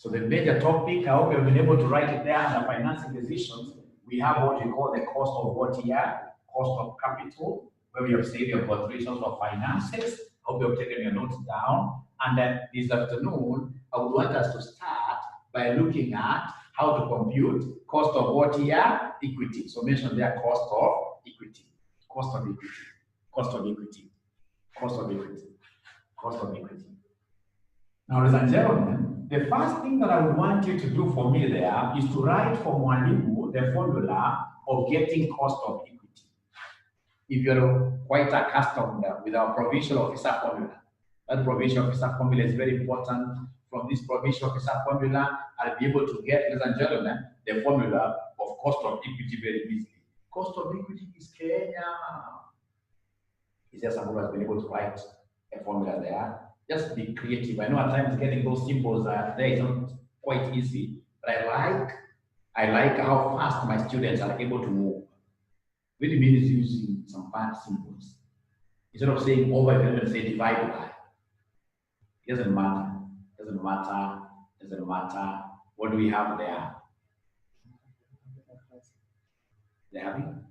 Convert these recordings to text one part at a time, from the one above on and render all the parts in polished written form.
So the major topic, I hope you've been able to write it there under financing decisions. We have what we call the cost of what here, cost of capital, where we have said your considerations of finances. I hope you have taken your notes down. And then this afternoon, I would want us to start by looking at how to compute cost of what here? Equity. So mention there cost of equity, cost of equity, cost of equity, cost of equity, cost of equity. Now, ladies and gentlemen, the first thing that I would want you to do for me there is to write for Mwalimu the formula of getting cost of equity. If you're quite accustomed with our provincial officer formula, that provincial officer formula is very important. From this provincial officer formula, I'll be able to get, ladies and gentlemen, the formula of cost of equity very easily. Cost of equity is Kenya. Is there someone who has been able to write a formula there? Just be creative. I know at times getting those symbols there is not quite easy, but I like how fast my students are able to move. Really means using some fast symbols. Instead of saying over, you can even say divide by. It doesn't matter. Doesn't matter. Doesn't matter. What do we have there? They having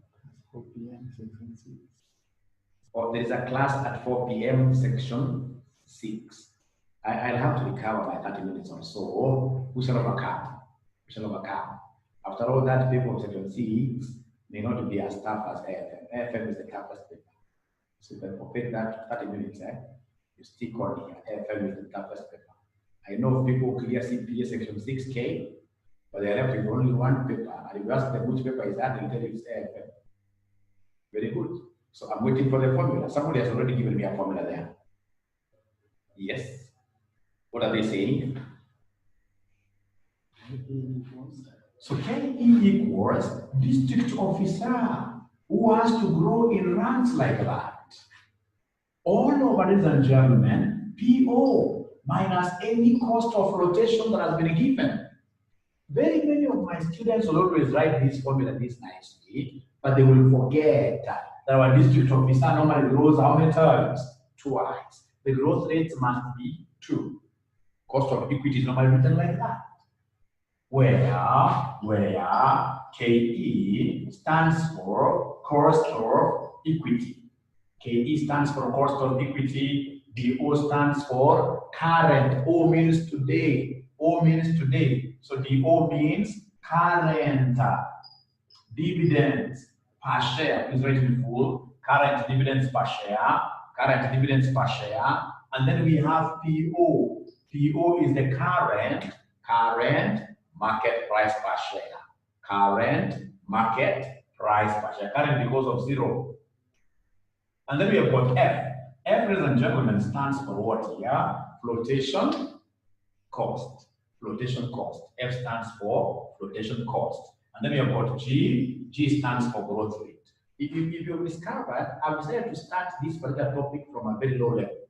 4 p.m. section 6. Or there is a class at 4 p.m. section 6. I'll have to recover by 30 minutes or so. We shall overcome. We shall overcome. After all that, people of section 6 may not be as tough as FM. FM is the toughest paper. So you can forget that 30 minutes, you stick on here. FM is the toughest paper. I know of people who clear CPA section 6K, but they are left with only one paper. And if you ask them which paper is that, they'll tell you it's FM. Very good. So I'm waiting for the formula. Somebody has already given me a formula there. Yes. What are they saying? So KE equals district officer who has to grow in ranks like that. All over, ladies and gentlemen, PO minus any cost of rotation that has been given. Very many of my students will always write this formula this nicely, but they will forget that our district officer normally grows how many times? Twice. The growth rate must be 2. Cost of equity is normally written like that. Where KE stands for cost of equity. KE stands for cost of equity. DO stands for current. O means today. O means today. So DO means current dividends per share. Please write in full. Current dividends per share. Current dividends per share. And then we have PO. PO is the current market price per share. Current market price per share. Current because of 0. And then we have got F. F, ladies and gentlemen, stands for what here? Flotation cost. Flotation cost. F stands for flotation cost. And then we have got G. G stands for growth rate. If you've discovered, I've decided to start this particular topic from a very low level.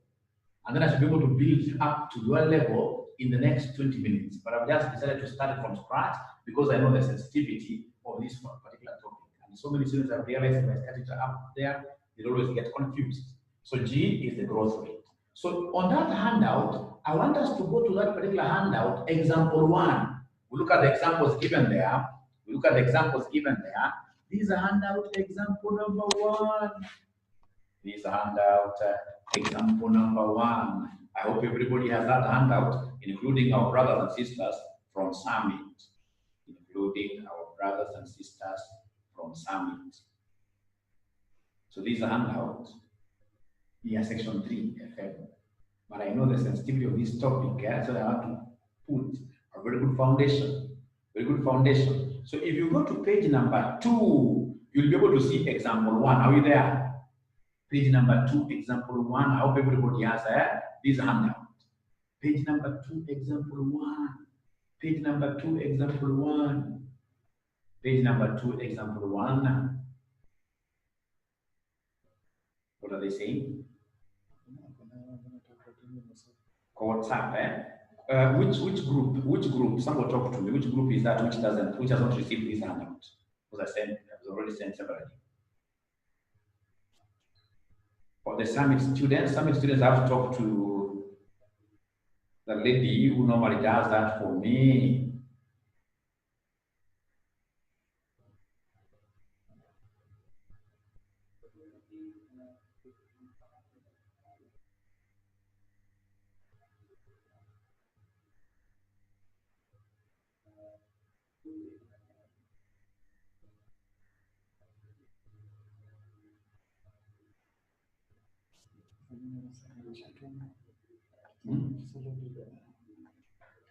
And then I should be able to build up to your level in the next 20 minutes. But I've just decided to start it from scratch because I know the sensitivity of this particular topic. And so many students have realized if I start it up there, they always get confused. So G is the growth rate. So on that handout, I want us to go to that particular handout, example 1. We look at the examples given there. We look at the examples given there. This is a handout example number 1. This is a handout example number 1. I hope everybody has that handout, including our brothers and sisters from Summit. Including our brothers and sisters from Summit. So this is a handout. Here, section 3, FM. But I know the sensitivity of this topic, so I want to put a very good foundation. Very good foundation. So if you go to page number 2, you'll be able to see example 1. Are you there? Page number 2, example 1. I hope everybody has this handout. Page number 2, example 1. Page number 2, example 1. Page number 2, example 1. What are they saying? What's up, which group? Someone talk to me. Which group is that? Which has not received this handout? Because I was already sent separately. For the Summit students have to talk to The lady who normally does that for me.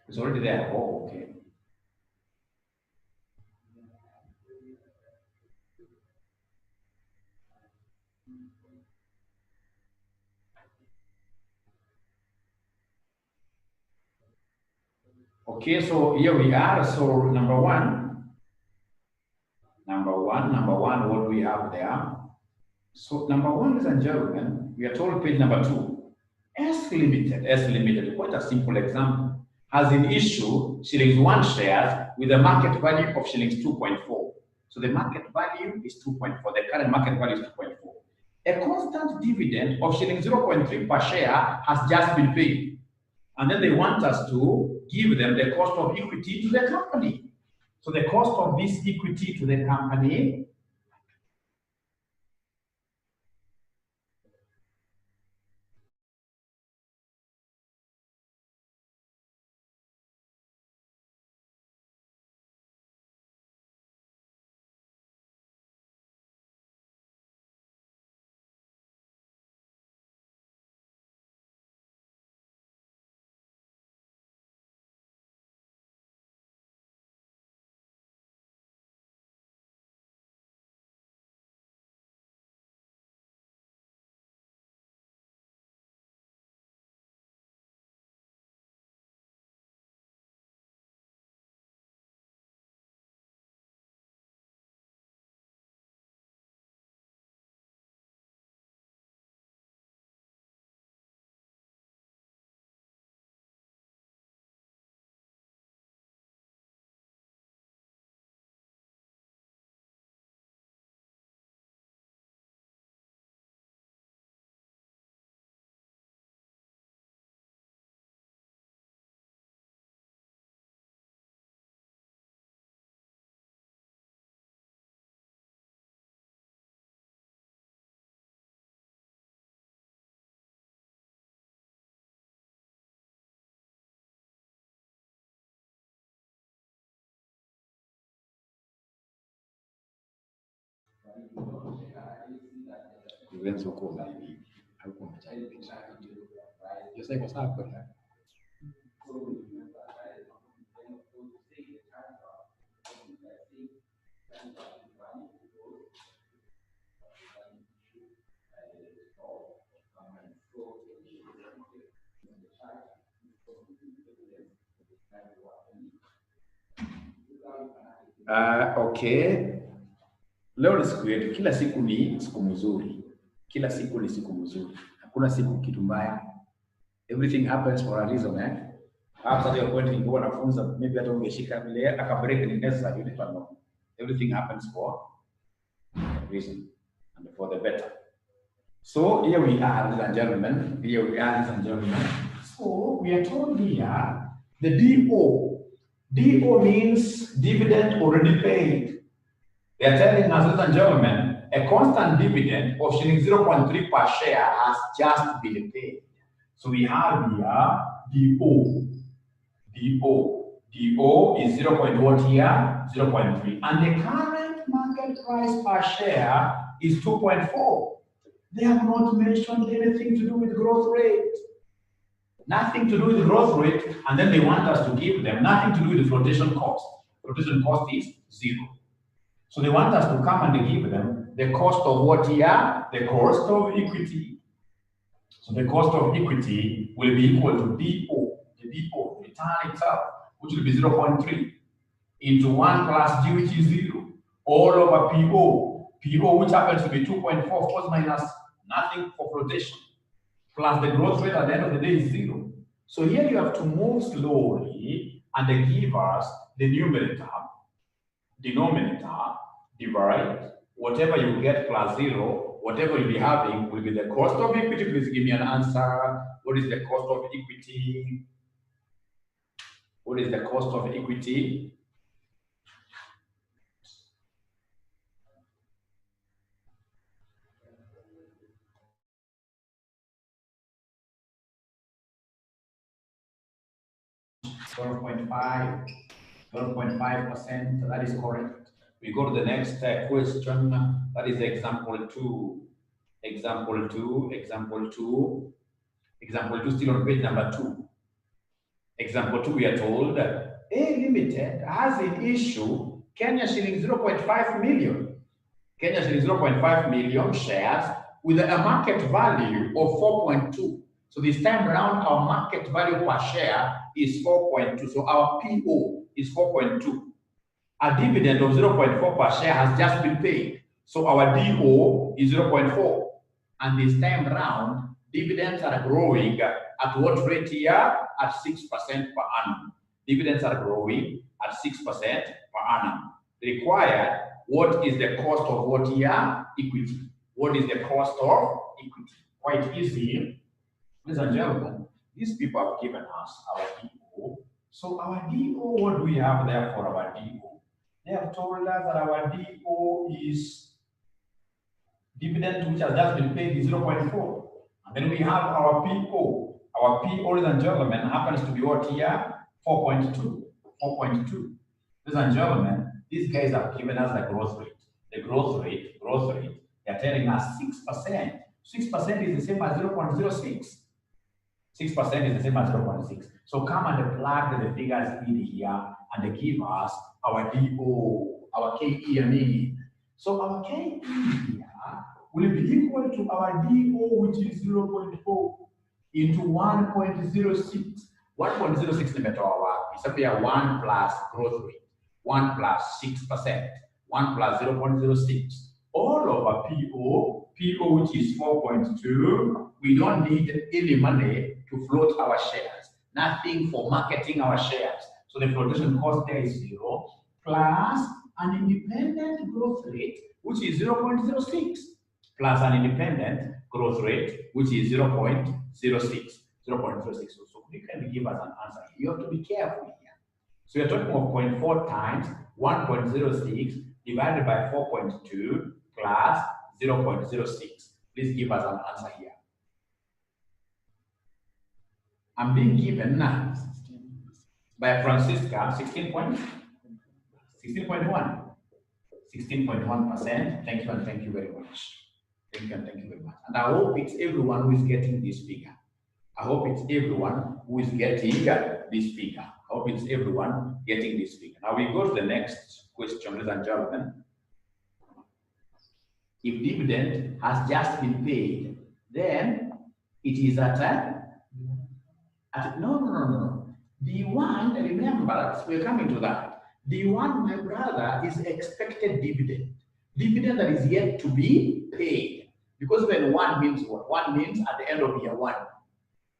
It's already there. Oh, okay. Okay, so here we are. So number one, what we have there. So number one, ladies and gentlemen, we are told page number 2. S Limited, quite a simple example, has in issue shillings 1 shares with a market value of shillings 2.4. So the market value is 2.4. The current market value is 2.4. A constant dividend of shillings 0.3 per share has just been paid. And then they want us to give them the cost of equity to the company. So the cost of this equity to the company okay. Leo ni siku yetu, kila siku ni siku mzuri. Kila siku ni siku mzuri. Hakuna siku kitu mbaya. Everything happens for a reason, eh? After the point in wanafunza, maybe hata ungeshika vile akabreak ni necessary, you never know. Everything happens for a reason and for the better. So here we are, ladies and gentlemen. So we are told here the DO. DO means dividend already paid. They are telling us, ladies and gentlemen, a constant dividend of shilling 0.3 per share has just been paid. So we have here DO. DO is 0.1 here, 0.3. And the current market price per share is 2.4. They have not mentioned anything to do with growth rate. Nothing to do with growth rate, and then they want us to give them nothing to do with the flotation cost. Flotation cost is 0. So they want us to come and give them the cost of what here? The cost of equity. So the cost of equity will be equal to DO, the DO, return itself, which will be 0.3 into 1 plus G, which is 0, all over PO, which happens to be 2.4, of course, minus nothing for flotation, plus the growth rate at the end of the day is 0. So here you have to move slowly and they give us the numerator, denominator, divide, whatever you get plus 0, whatever you'll be having will be the cost of equity. Please give me an answer. What is the cost of equity? What is the cost of equity? .5%, that is correct. We go to the next question, that is example 2. Example 2, still on page number 2. Example 2, we are told A Limited has in issue Kenya shilling 0.5 million. Kenya shilling 0.5 million shares with a market value of 4.2. So this time around, our market value per share is 4.2. So our PO is 4.2. A dividend of 0.4 per share has just been paid. So our DO is 0.4. And this time around, dividends are growing at what rate here? At 6% per annum. Dividends are growing at 6% per annum. Required, what is the cost of what here? Equity. What is the cost of equity? Quite easy. Ladies and gentlemen, these people have given us our DO. So our DO, what do we have there for our DO? They have told us that our DO is dividend which has just been paid is 0.4. And then we have our PO. Our PO, ladies and gentlemen, happens to be what here? 4.2. 4.2. Ladies and gentlemen, these guys have given us the growth rate. The growth rate, they're telling us 6%. 6% is the same as 0.06. 6% is the same as 0.6. So come and plug the figures in here and they give us our DO, our KEME. So our KE here will be equal to our DO, which is 0.4 into 1.06. 1.06 limit our is up here 1 plus growth rate, 1 plus 6%, 1 plus 0.06. All over PO which is 4.2, we don't need any money to float our shares. Nothing for marketing our shares. So the flotation cost there is 0 plus an independent growth rate, which is 0.06, plus an independent growth rate, which is 0.06. 0.06. So you can give us an answer. You have to be careful here. So you're talking of 0.4 times 1.06 divided by 4.2 plus 0.06. Please give us an answer here. I'm being given by Francisca 16.1. 16.1%. Thank you and thank you very much. Thank you and thank you very much. And I hope it's everyone who is getting this figure. I hope it's everyone who is getting this figure. I hope it's everyone getting this figure. Now we go to the next question, ladies and gentlemen. If dividend has just been paid, then it is at no. D1, remember, we're coming to that. D1, my brother, is expected dividend. Dividend that is yet to be paid. Because when 1 means what? 1 means at the end of year 1.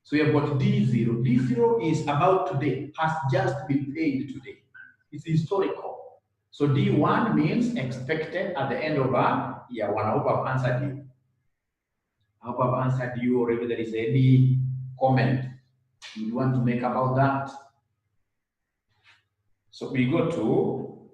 So we have got D0. D0 is about today, has just been paid today. It's historical. So D1 means expected at the end of year 1. I hope I've answered you. I hope I've answered you, or if there is any comment you want to make about that. So we go to,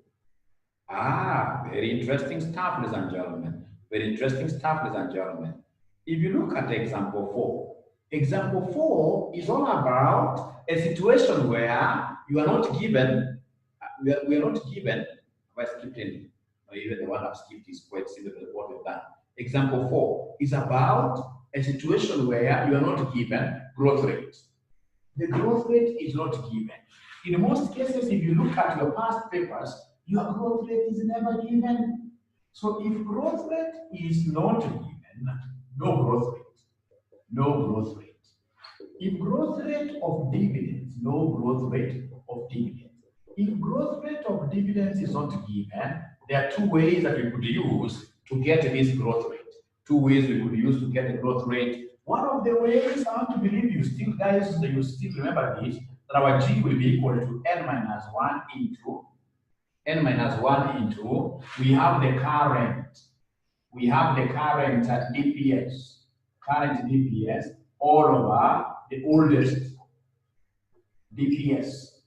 very interesting stuff, ladies and gentlemen. Very interesting stuff, ladies and gentlemen. If you look at example 4, example 4 is all about a situation where you are not given, we are not given, if I skipped any, or even the one I've skipped is quite similar to what we've done. Example 4 is about a situation where you are not given growth rate. The growth rate is not given. In most cases, if you look at your past papers, your growth rate is never given. So if growth rate is not given, no growth rate. No growth rate. If growth rate of dividends, no growth rate of dividends. If growth rate of dividends is not given, there are 2 ways that we could use to get this growth rate. 2 ways we could use to get the growth rate. One of the ways, I want to believe you still, guys, you still remember this, that our G will be equal to n minus 1 into, we have the current DPS, all over the oldest DPS.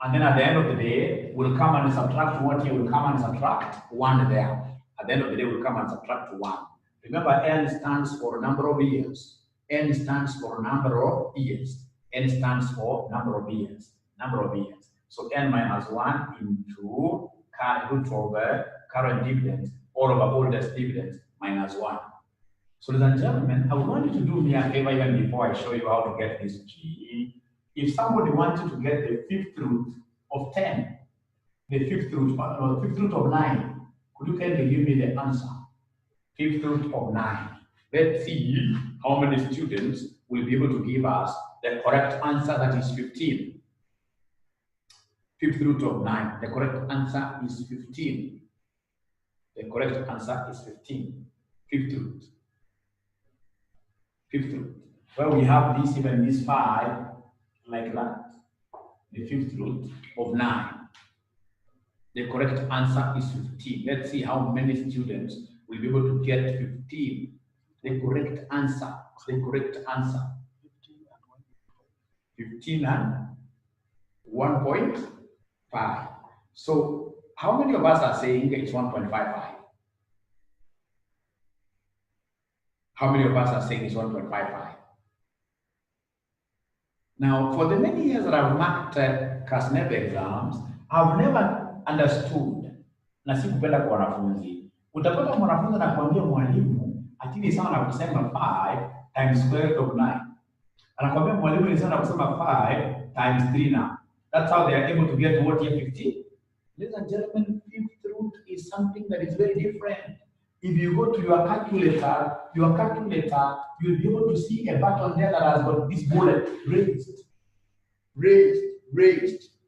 And then at the end of the day, we'll come and subtract what here, we'll come and subtract 1 there. At the end of the day, we'll come and subtract 1. Remember, N stands for number of years. N stands for number of years. N stands for number of years. Number of years. So N minus 1 into root over current dividends, all over oldest dividends, minus 1. So ladies and gentlemen, I would want you to do me a favor even before I show you how to get this G. If somebody wanted to get the 5th root of 10, the 5th root, or the 5th root of 9, could you kindly give me the answer? 5th root of 9. Let's see how many students will be able to give us the correct answer, that is 15. 5th root of 9. The correct answer is 15. The correct answer is 15. 5th root. 5th root. Where we have this, even this 5, like that. The 5th root of 9. The correct answer is 15. Let's see how many students will be able to get 15. The correct answer. The correct answer. 15 and 1.5. So, how many of us are saying it's 1.55? How many of us are saying it's 1.55? Now, for the many years that I've marked KASNEB exams, I've never understood, na sikupenda kwa wanafunzi. Utapata mwanafunzi anakuambia mwalimu, ati ni sawa na kusema 5 times square root of 9. Anakuambia mwalimu ni sawa na kusema 5 times 3 now. That's how they are able to get what here 15. Ladies and gentlemen, 5th root is something that is very different. If you go to your calculator, you'll be able to see a button there that has got this bullet raised.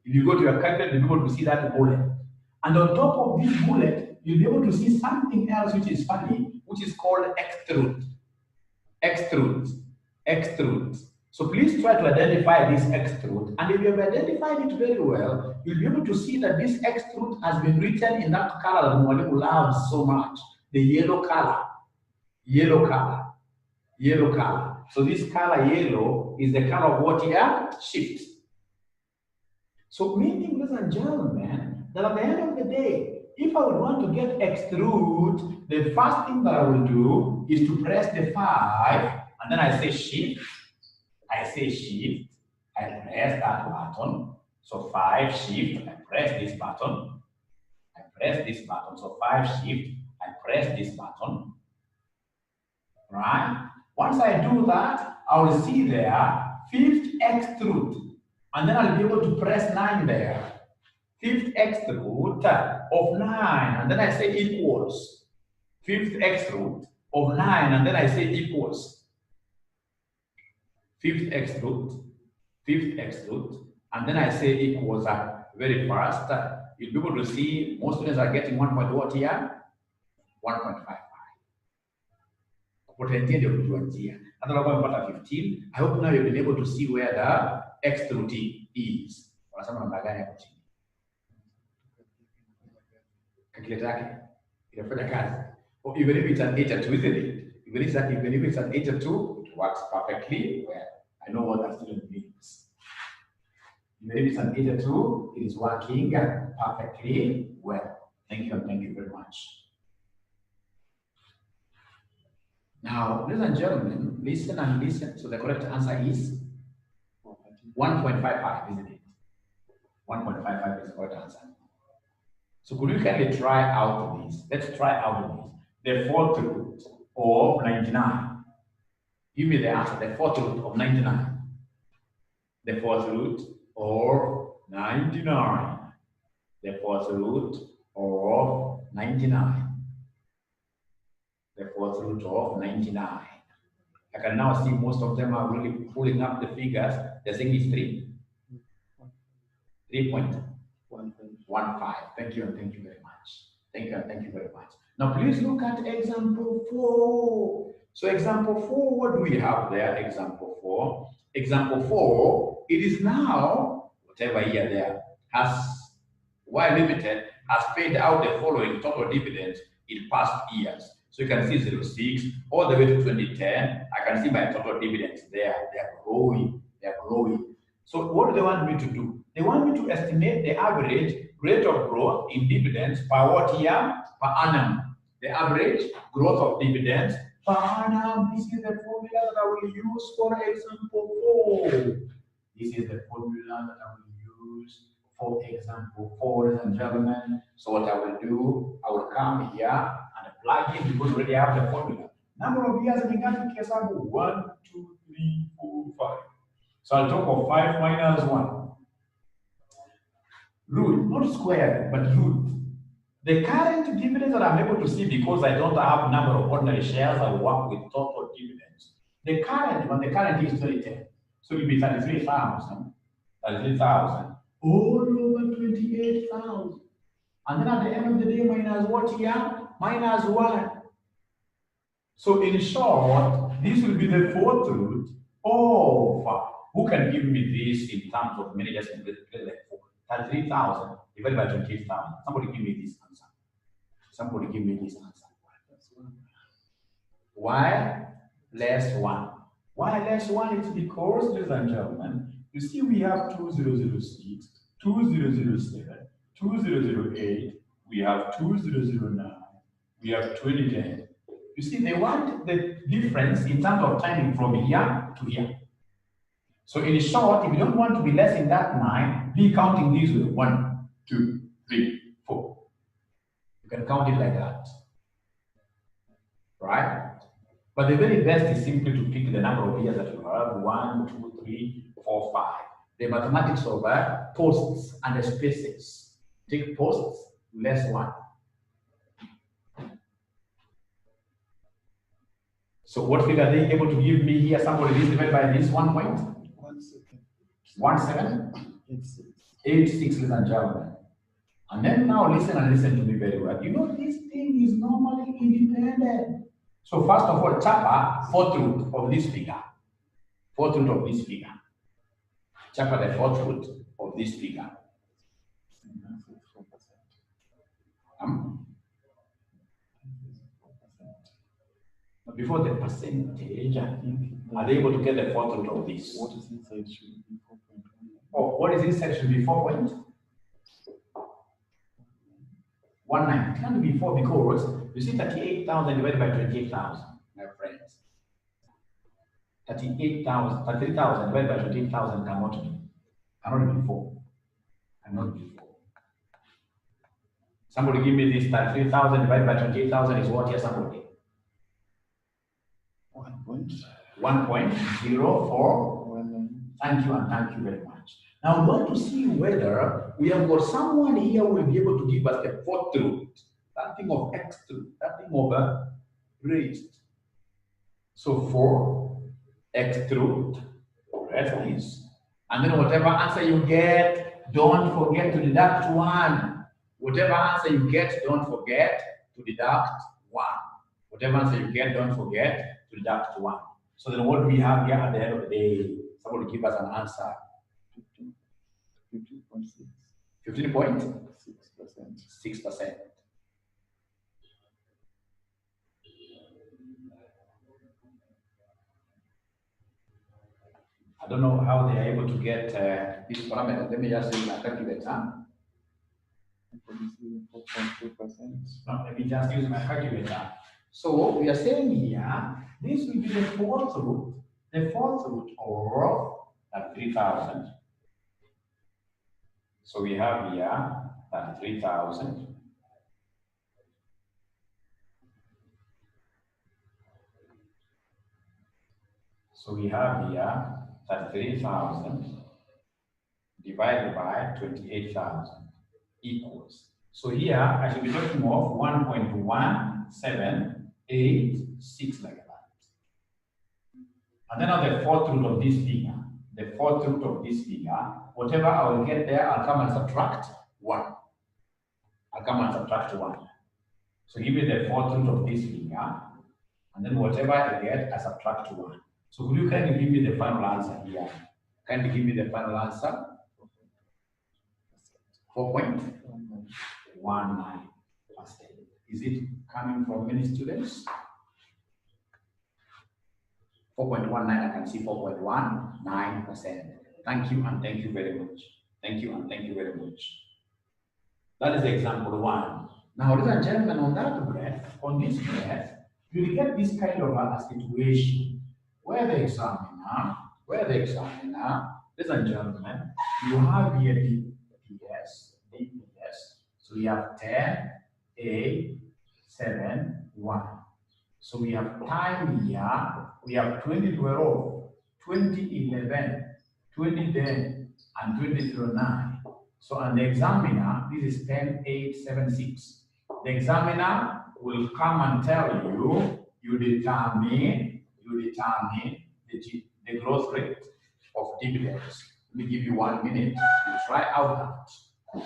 If you go to your calculator, you'll be able to see that bullet. And on top of this bullet, you'll be able to see something else which is funny, which is called Xth root. So please try to identify this Xth root. And if you have identified it very well, you'll be able to see that this Xth root has been written in that color that Mwalimu loves so much. The yellow color. So this color yellow is the color of what here? Shift. So meaning, ladies and gentlemen, that at the end of the day, if I would want to get Xth root, the first thing that I will do is to press the 5, and then I say shift. I press that button. So 5 shift, I press this button. So 5 shift, I press this button. Right? Once I do that, I will see there 5th Xth root. And then I'll be able to press 9 there. 5th Xth root of 9. And then I say equals. 5th Xth root of 9. And then I say equals. 5th Xth root. And then I say equals very fast. You'll be able to see most students are getting 1.what here? 1.55. What I intended to do here. Another 1.15. I hope now you've been able to see where the Xth root is. Calculator yake inafanya kazi. Or even if it's an 8 or 2, isn't it? Even if it's an 8 or 2, it works perfectly well. I know what that student means. Even if it's an 8 or 2, it is working perfectly well. Thank you very much. Now, ladies and gentlemen, listen and listen. So the correct answer is 1.55, isn't it? 1.55 is the correct answer. So could you kindly try out this? Let's try out this. The 4th root of 99. Give me the answer. The 4th root of 99. The 4th root of 99. The 4th root of 99. The 4th root of 99. I can now see most of them are really pulling up the figures. They're saying it's 3. 3.15. Thank you and thank you very much. Thank you very much. Now please look at example 4. So example 4, what do we have there? Example 4. Example 4, it is now, whatever year there, has Y Limited has paid out the following total dividends in past years. So you can see 06 all the way to 2010. I can see my total dividends there. They are growing. So what do they want me to do? They want me to estimate the average rate of growth in dividends per what year? Per annum. The average growth of dividends per annum. This is the formula that I will use for example 4. This is the formula that I will use for example 4, ladies and gentlemen. So what I will do, I will come here and plug in because we already have the formula. Number of years in example 1, 2, 3, 4, 5. So I'll talk of 5 minus 1. Root, not square, but root. The current dividends that I'm able to see because I don't have number of ordinary shares, I work with total dividends. The current, when the current is 2010, so it will be 33,000, 33,000, all over 28,000. And then at the end of the day, minus what here? Minus 1. So in short, this will be the fourth root of, who can give me this in terms of managers and like 33,000 divided by 28,000. Somebody give me this answer. Somebody give me this answer. Why less 1? Why less 1? It's because, ladies and gentlemen, you see we have 2006, 2007, 2008, we have 2009, we have 2010. You see, they want the difference in terms of timing from here to here. So in short, if you don't want to be less in that 9, be counting these with 1, 2, 3, 4. You can count it like that. Right? But the very best is simply to pick the number of years that you have, 1, 2, 3, 4, 5. The mathematics of posts and the spaces. Take posts, less 1. So what figure are they able to give me here? Somebody is divided by this 1 point? 1786, ladies and gentlemen. And then now listen to me very well. You know, this thing is normally independent. So first of all, chapa fourth root of this figure. Fourth root of this figure. Chapa the fourth root of this figure. Before the percentage, are they able to get the fourth root of this? What is inside should be 4.1. Oh, what is inside should be 4.19. It can't be 4 because you see 38,000 divided by 28,000, my friends. 33,000 divided by 28,000 cannot be 4. Cannot be 4. Somebody give me this 33,000 divided by 28,000 is what here, somebody? 1.04. Thank you and thank you very much. Now we want to see whether we have got someone here who will be able to give us the fourth root, that thing of x root, that thing of raised. So 4x root, rest is, and then whatever answer you get, don't forget to deduct 1. Whatever answer you get, don't forget to deduct 1. Whatever answer you get, don't forget to deduct 1. So then what do we have here at the end of the day? Somebody give us an answer. 15.6. 15.6%. I don't know how they are able to get this parameter. Let me just use my calculator. 4.2%. No, let me just use my calculator. So we are saying here, this will be the fourth root of 3,000. So we have here 3,000. So we have here 33,000 divided by 28,000 equals. So here I should be talking of 1.1786 like that. And then on the fourth root of this figure, whatever I will get there, I'll come and subtract 1. So give me the fourth root of this figure, and then whatever I get, I subtract 1. So could you kindly give me the final answer here? Kindly give me the final answer. 4.19%. Is it coming from many students? 4.19, I can see 4.19%. Thank you and thank you very much. Thank you and thank you very much. That is example one. Now, ladies and gentlemen, on that graph, on this graph, you will get this kind of a situation where the examiner, ladies and gentlemen, you have here DPS. So we have 10, 8, 7, 1. So we have time here, we have 2012, 2011, 2010, and 2009. So on the examiner, this is 10, 8, 7, 6. The examiner will come and tell you, you determine the growth rate of dividends. Let me give you 1 minute to try out that.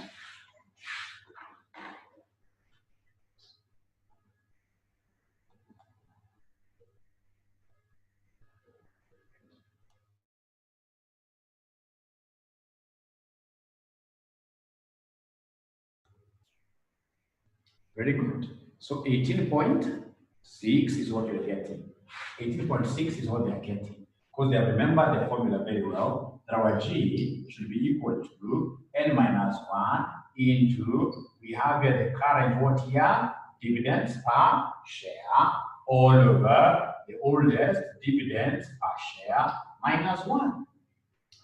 Very good. So 18.6 is what you're getting. 18.6 is what they're getting. Because they have remembered the formula very well, that our G should be equal to n minus 1 into, we have here the current what here, dividends per share, all over the oldest dividends per share minus 1.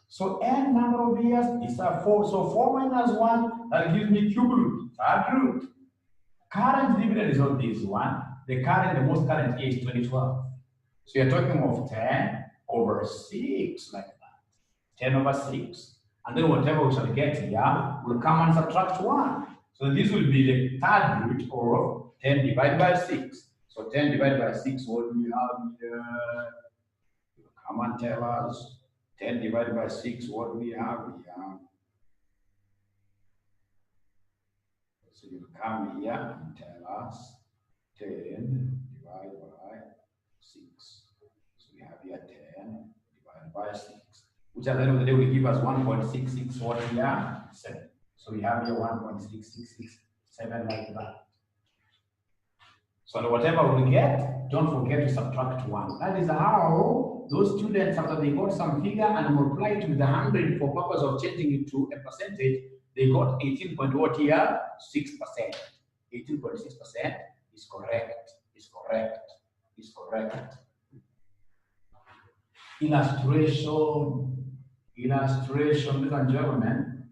So n number of years is 4. So 4 minus 1, that gives me cube root, third root. Current dividend is not this one. The most current year is 2012. So you're talking of 10 over 6 like that. 10 over 6. And then whatever we shall get here will come and subtract 1. So this will be the third root of 10 divided by 6. So 10 divided by 6, what do we have here? Come and tell us. 10 divided by 6, what do we have here? So you come here and tell us 10 divided by 6. So we have here 10 divided by 6, which at the end of the day will give us 1.667 what here? 7. So we have here 1.6667 like that. So whatever we get, don't forget to subtract 1. That is how those students, after they got some figure and multiplied it with 100 for purpose of changing it to a percentage, they got 18 point what here? 6%. 18.6% is correct. Is correct. Illustration, ladies and gentlemen.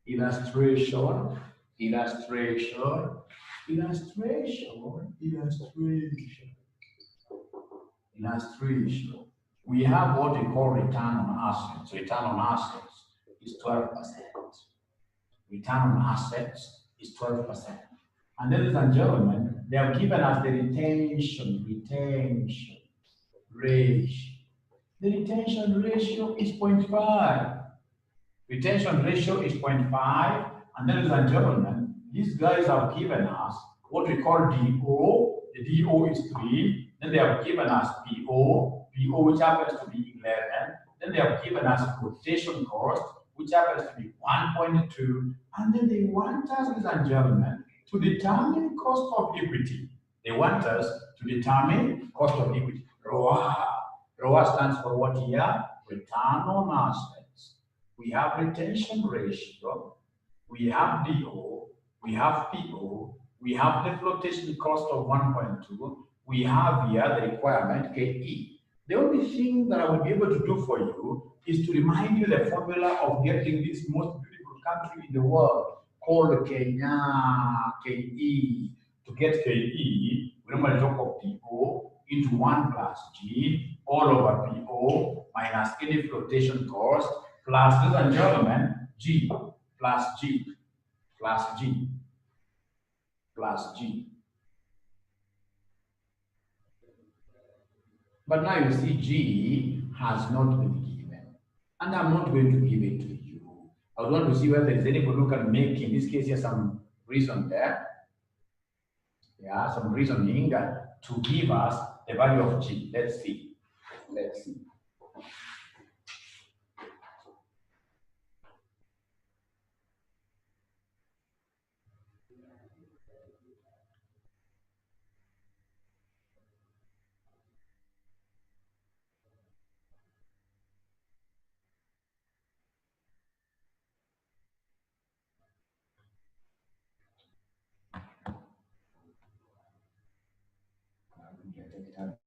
Illustration. We have what we call return on assets. Return on assets is 12%. Return on assets is 12%. And ladies and gentlemen, they have given us the retention ratio. The retention ratio is 0.5. Retention ratio is 0.5. And ladies and gentlemen, these guys have given us what we call DO. The DO is 3. Then they have given us PO, which happens to be 11. Then they have given us quotation cost, which happens to be 1.2. And then they want us, ladies and gentlemen, to determine cost of equity. They want us to determine cost of equity. ROA. ROA stands for what here? Return on assets. We have retention ratio. We have DO. We have PO. We have the flotation cost of 1.2. We have here the requirement KE. The only thing that I will be able to do for you is to remind you the formula of getting this most beautiful country in the world called Kenya, KE. To get KE, we normally talk of PO into 1 plus G all over PO minus any flotation cost plus, ladies and gentlemen, G plus G plus G plus G. But now you see G has not been given. And I'm not going to give it to you. I would want to see whether there is anybody who can make, in this case, here some reason there. Yeah, some reasoning to give us the value of G. Let's see. determinant.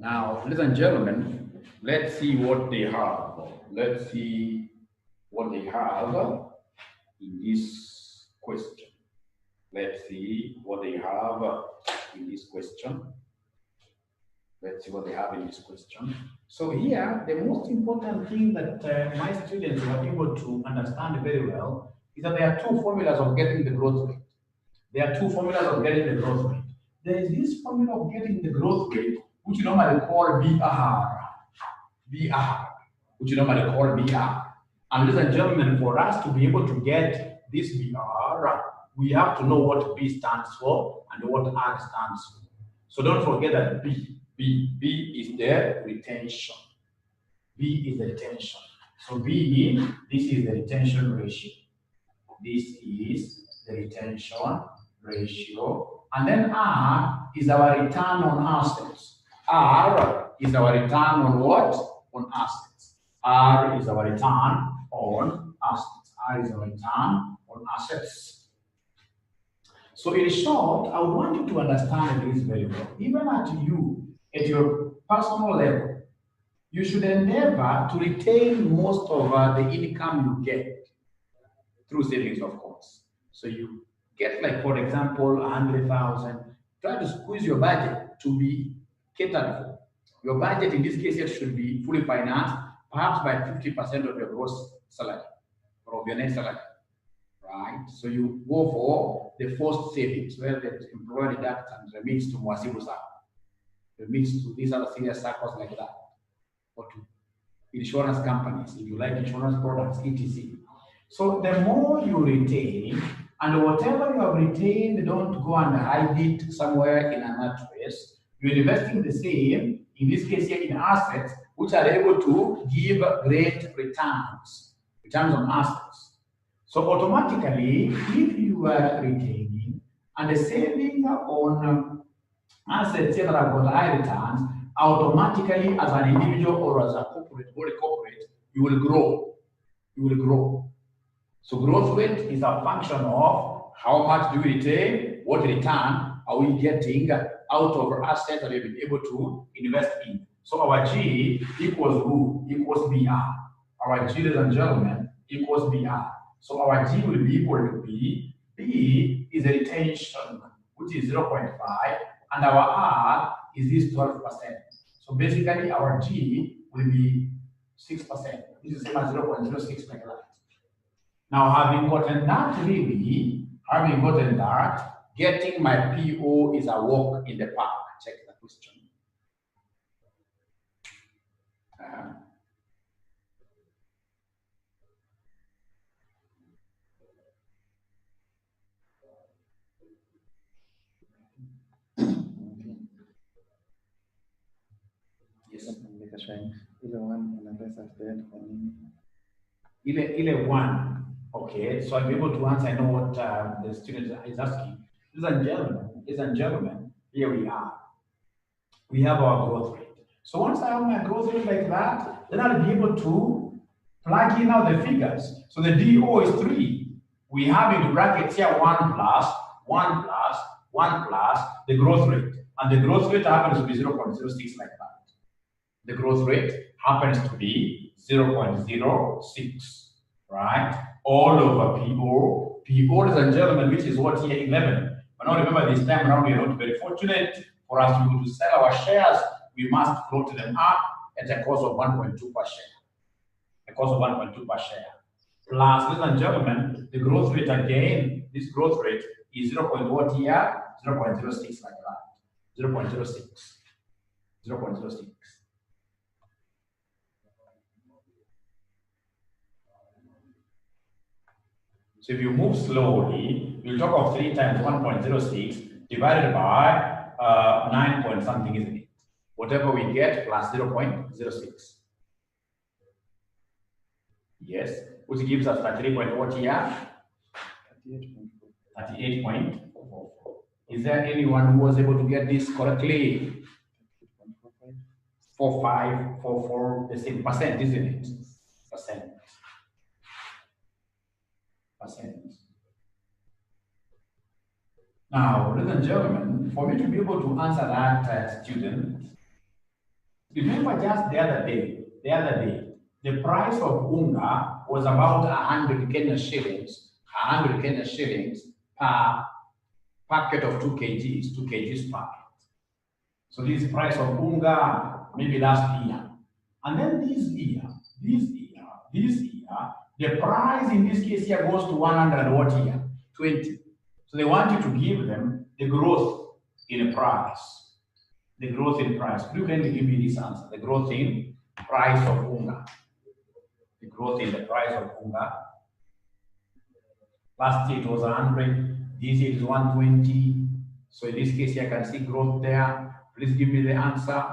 Now, ladies and gentlemen, let's see what they have. Let's see what they have in this question. Let's see what they have in this question. Let's see what they have in this question. So here, the most important thing that my students were able to understand very well is that there are two formulas of getting the growth rate. There are two formulas of getting the growth rate. There is this formula of getting the growth rate, which you normally call BR, which you normally call BR. And ladies and gentlemen, for us to be able to get this BR, we have to know what B stands for and what R stands for. So don't forget that B is the retention. B is the retention. So B, this is the retention ratio. This is the retention ratio. And then R is our return on assets. R is our return on what? On assets. R is our return on assets. R is our return on assets. So in short, I would want you to understand this very well. Even at your personal level, you should endeavor to retain most of the income you get through savings, of course. So you get, like, for example, 100,000, try to squeeze your budget to be catered for. Your budget in this case here should be fully financed, perhaps by 50% of your gross salary or of your net salary, right? So you go for the forced savings, where the employer deducts and remits to Mwasibu Sacco, remits to these other serious circles like that, or to insurance companies, if you like insurance products, etc. So the more you retain, and whatever you have retained, don't go and hide it somewhere in a mattress. You're investing the same, in this case here, in assets, which are able to give great returns on assets. So automatically, if you are retaining and saving on assets that have got high returns, automatically as an individual or as a corporate, you will grow. You will grow. So growth rate is a function of how much do we retain, what return are we getting out of assets that we've been able to invest in. So our G equals who? Equals BR. Our G, ladies and gentlemen, equals BR. So our G will be equal to B. B is a retention, which is 0.5, and our R is this 12%. So basically our G will be 6%. This is the same as 0.06 like that. Now, having gotten that, getting my PO is a walk in the park. Check the question. Yes. Ile one. Okay, so I'll be able to answer. I know what the student is asking. Ladies and gentlemen, here we are. We have our growth rate. So once I have my growth rate like that, then I'll be able to plug in now the figures. So the DO is 3. We have into brackets here 1 plus the growth rate. And the growth rate happens to be 0.06 like that. The growth rate happens to be 0.06, right? All over PO. PO, ladies and gentlemen, which is what here 11. But now remember, this time around we are not very fortunate. For us to be able to sell our shares, we must float them up at a cost of 1.2 per share. A cost of 1.2 per share. Plus, ladies and gentlemen, the growth rate again, this growth rate is 0.what here? 0.06 like that. 0.06. 0.06. So if you move slowly, you'll talk of 3 times 1.06 divided by 9 point something, isn't it? Whatever we get plus 0.06. Yes, which gives us 33.what here? 38.44. Is there anyone who was able to get this correctly? 4544, the same percent, isn't it? Percent. Now, ladies and gentlemen, for me to be able to answer that student, remember just the other day, the price of unga was about 100 Kenyan shillings, 100 Kenyan shillings per packet of 2 kgs packet. So this is price of unga maybe last year. And then this year, the price in this case here goes to 100 what here? 20. So they want you to give them the growth in a price. The growth in price. You can give me this answer. The growth in price of unga. The growth in the price of unga. Last year it was 100. This year it is 120. So in this case here I can see growth there. Please give me the answer.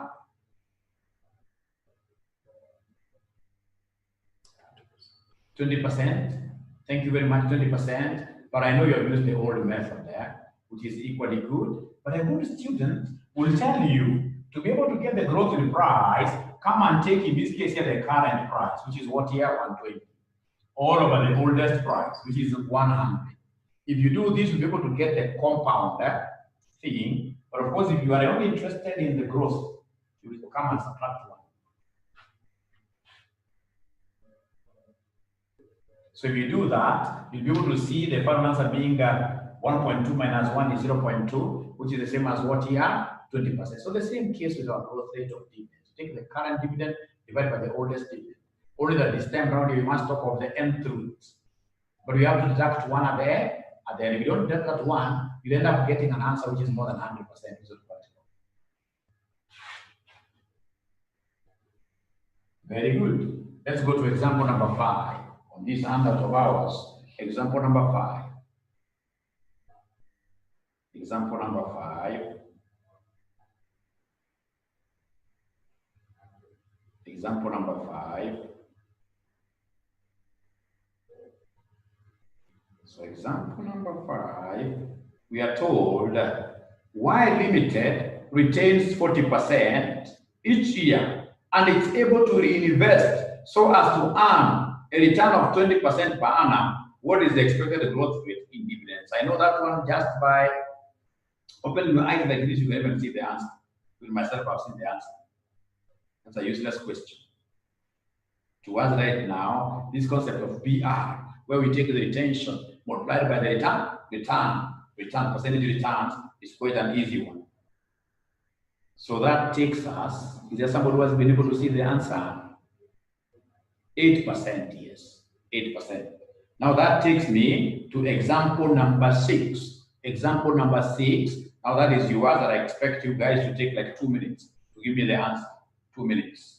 %. Thank you very much, 20%. But I know you have used the old method there, which is equally good. But a good student will tell you to be able to get the growth in price, come and take in this case here the current price, which is what here 120. All over the oldest price, which is 100. If you do this, you'll be able to get the compound thing. But of course, if you are only interested in the growth, you will come and subtract 1. So if you do that, you'll be able to see the final answer being 1.2 minus 1 is 0.2, which is the same as what here? 20%. So the same case with our growth rate of dividends. Take the current dividend divided by the oldest dividend. Only that this time around, we must talk of the nth root. But we have to deduct 1 at the end. If you don't deduct that 1, you end up getting an answer which is more than 100%. Very good. Let's go to example number 5. on this handout of ours, example number 5. Example number 5. Example number 5. So example number 5, we are told that Y Limited retains 40% each year and it's able to reinvest so as to earn a return of 20% per annum. What is the expected growth rate in dividends? I know that one just by opening your eyes like this, you will even see the answer. With myself, I've seen the answer. That's a useless question. To us right now, this concept of PR, where we take the retention multiplied by the return, percentage returns is quite an easy one. So that takes us, is there somebody who has been able to see the answer? 8%, yes, 8%. Now that takes me to example number 6. Example number 6, now that is yours, that I expect you guys to take like 2 minutes to give me the answer. 2 minutes.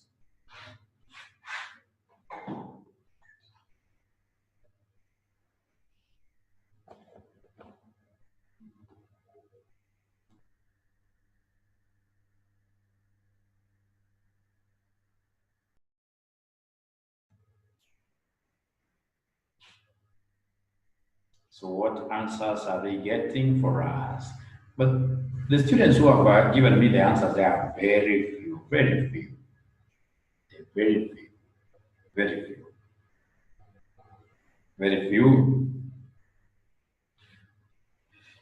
So what answers are they getting for us? But the students who have given me the answers, they are very few, very few. They're very few, very few, very few.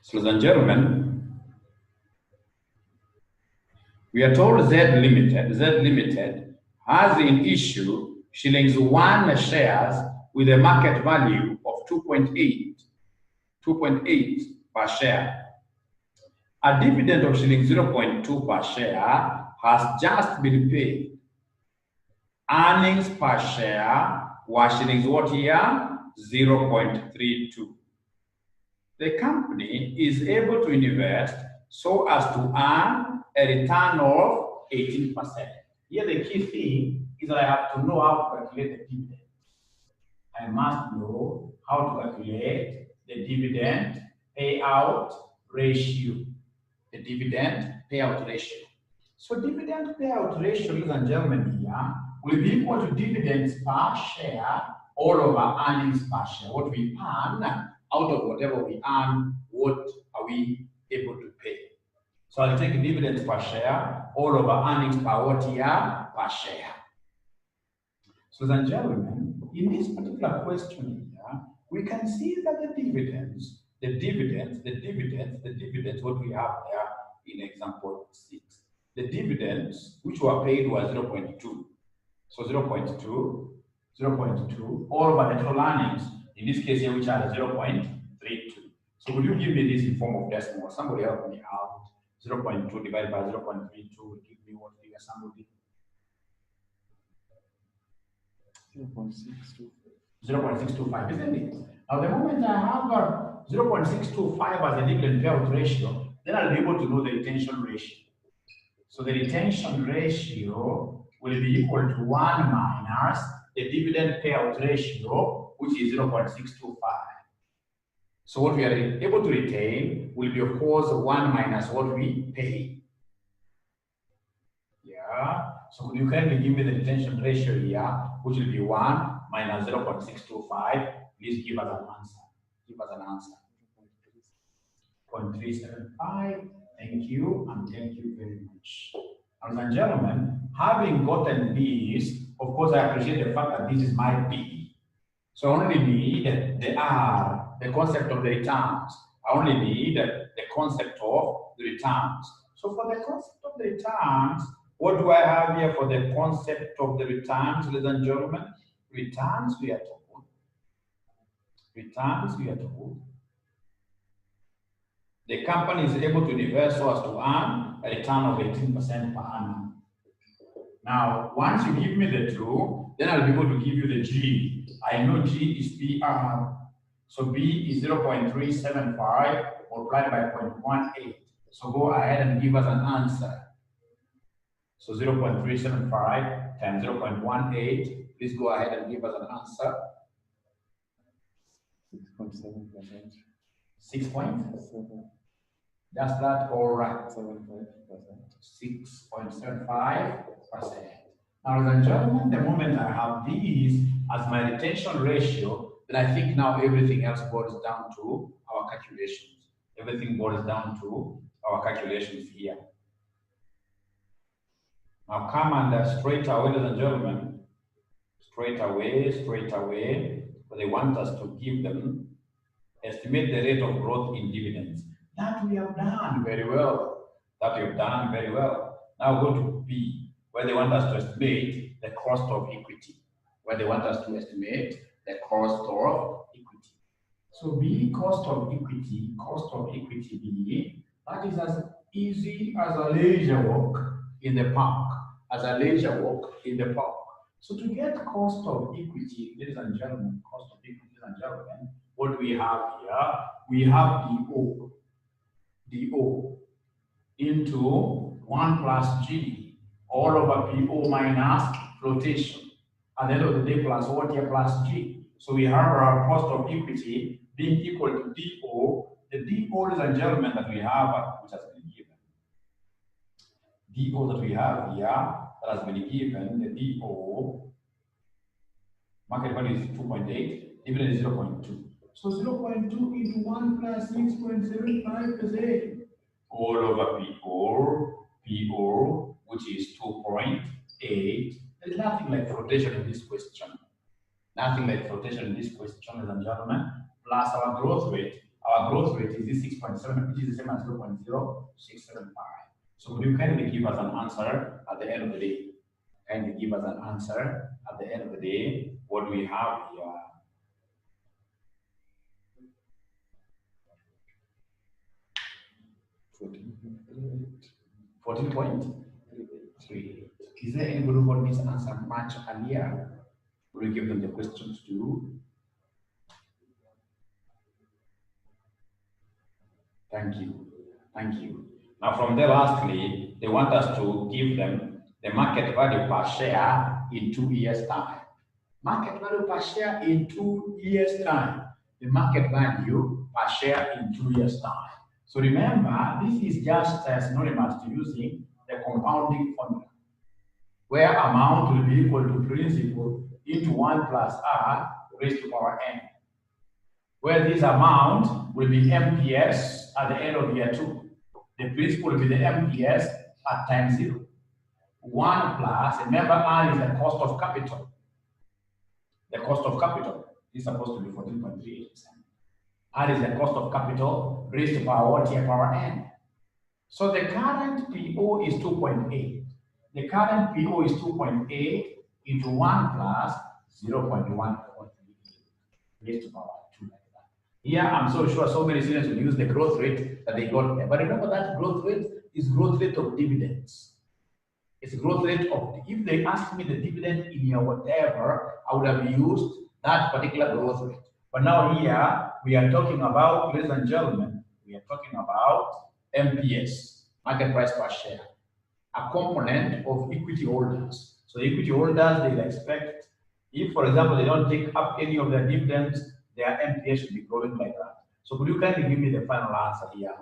So, ladies and gentlemen, we are told Z Limited has in issue Sh1 shares with a market value of 2.8 per share. A dividend of Sh0.2 per share has just been paid. Earnings per share were what here? 0.32. The company is able to invest so as to earn a return of 18%. Here the key thing is that I have to know how to calculate the dividend. I must know how to calculate the dividend payout ratio. The dividend payout ratio. So dividend payout ratio, ladies and gentlemen, here will be equal to dividends per share all over earnings per share. What we earn out of whatever we earn, what are we able to pay? So I'll take dividends per share all over earnings per what year? Per share. So ladies and gentlemen, in this particular question here, we can see that the dividends, what we have there in example 6. The dividends which were paid were 0.2. So 0.2 all over the total earnings, in this case here, which are 0.32. So will you give me this in form of decimal? Somebody help me out. 0.2 divided by 0.32 will give me what figure, somebody? 0.625, isn't it? Now the moment I have 0.625 as a dividend payout ratio, then I'll be able to know the retention ratio. So the retention ratio will be equal to 1 minus the dividend payout ratio, which is 0.625. So what we are able to retain will be, of course, 1 minus what we pay. Yeah. So could you kindly give me the retention ratio here, which will be 1 minus 0.625. Please give us an answer. Give us an answer. 0.375. Thank you, and thank you very much. Ladies and gentlemen, having gotten this, of course, I appreciate the fact that this is my P. So I only need the R, the concept of the returns. I only need the concept of the returns. So for the concept of the returns, what do I have here for the concept of the returns, ladies and gentlemen? Returns, we are told. Returns, we are told. The company is able to invest so as to earn a return of 18% per annum. Now, once you give me the 2, then I'll be able to give you the G. I know G is PR. So B is 0.375 multiplied by 0.18. So go ahead and give us an answer. So 0.375 times 0.18. Please go ahead and give us an answer. 6.7%. 6 point? 7. Just that or 7.5%. 6.75%. Now, ladies and gentlemen, the moment I have these as my retention ratio, then I think now everything else boils down to our calculations. Everything boils down to our calculations here. Now come and straight away, ladies and gentlemen, straight away, but they want us to give them, estimate the rate of growth in dividends. That we have done very well. Now go to B, where they want us to estimate the cost of equity. So B, cost of equity B, that is as easy as a leisure walk in the park. So to get cost of equity, ladies and gentlemen, what do we have here? We have DO into 1 plus G all over PO minus flotation. At the end of the day, plus what here plus G. So we have our cost of equity being equal to DO. The DO, ladies and gentlemen, that we have, which has been given. DO that we have here, that has been given, the DO, market value is 2.8, dividend is 0.2. So 0.2 into 1 plus 6.75%. All over PO, which is 2.8. There's nothing like flotation in this question. Ladies and gentlemen, plus our growth rate. Our growth rate is this 6.7, which is the same as 0.0675. So would you kindly give us an answer at the end of the day? What do we have here? 14.38. Is there anybody who got this answer much earlier? Will you give them the questions too? Thank you. Now from there, lastly, they want us to give them the market value per share in 2 years' time. The market value per share in 2 years' time. So remember, this is just synonymous to using the compounding formula, where amount will be equal to principal into 1 plus R raised to power n, where this amount will be MPS at the end of year 2. The principal will be the MPS at time 0. 1 plus, remember R is the cost of capital. The cost of capital is supposed to be 14.38%. R is the cost of capital raised to power what here? Power n. So the current PO is 2.8. The current PO is 2.8 into 1 plus 0.1 raised to power 2 like that. Here, I'm so sure so many students will use the growth rate that they got there. But remember that growth rate is growth rate of dividends. It's a growth rate of, if they asked me the dividend in year whatever, I would have used that particular growth rate. But now here, we are talking about, ladies and gentlemen, MPS, market price per share, a component of equity holders. So equity holders, they expect, if for example, they don't take up any of their dividends, their MPS should be growing like that. So could you kindly give me the final answer here?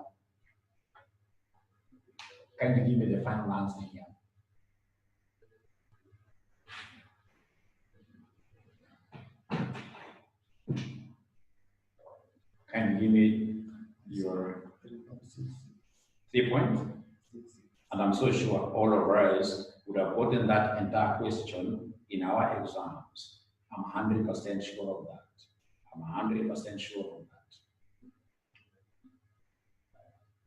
Can you give me your 3 points? And I'm so sure all of us would have gotten that entire question in our exams. I'm 100% sure of that.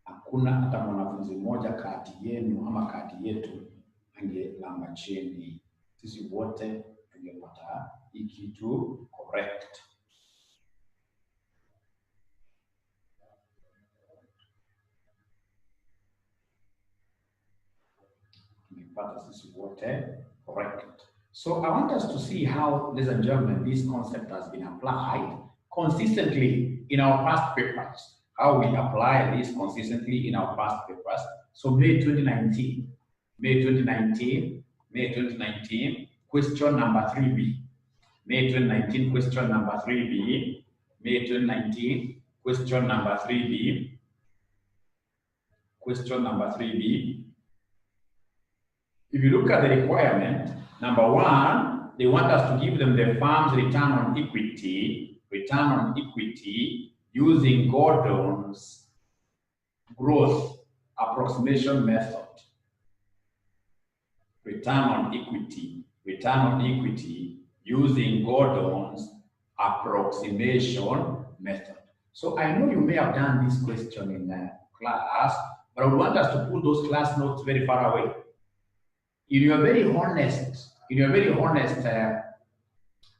Hakuna hata mwanafunzi mmoja kati yenu ama kati yetu angelamba chini. Sisi wote tungepata hii kitu correct. Correct. So I want us to see how, ladies and gentlemen, this concept has been applied consistently in our past papers. How we apply this consistently in our past papers. So May 2019, question number 3B. May 2019, question number 3B. May 2019. Question number 3B. Question number 3B. If you look at the requirement, number 1, they want us to give them the firm's return on equity using Gordon's growth approximation method. Return on equity using Gordon's approximation method. So I know you may have done this question in class, but I would want us to put those class notes very far away. In your very honest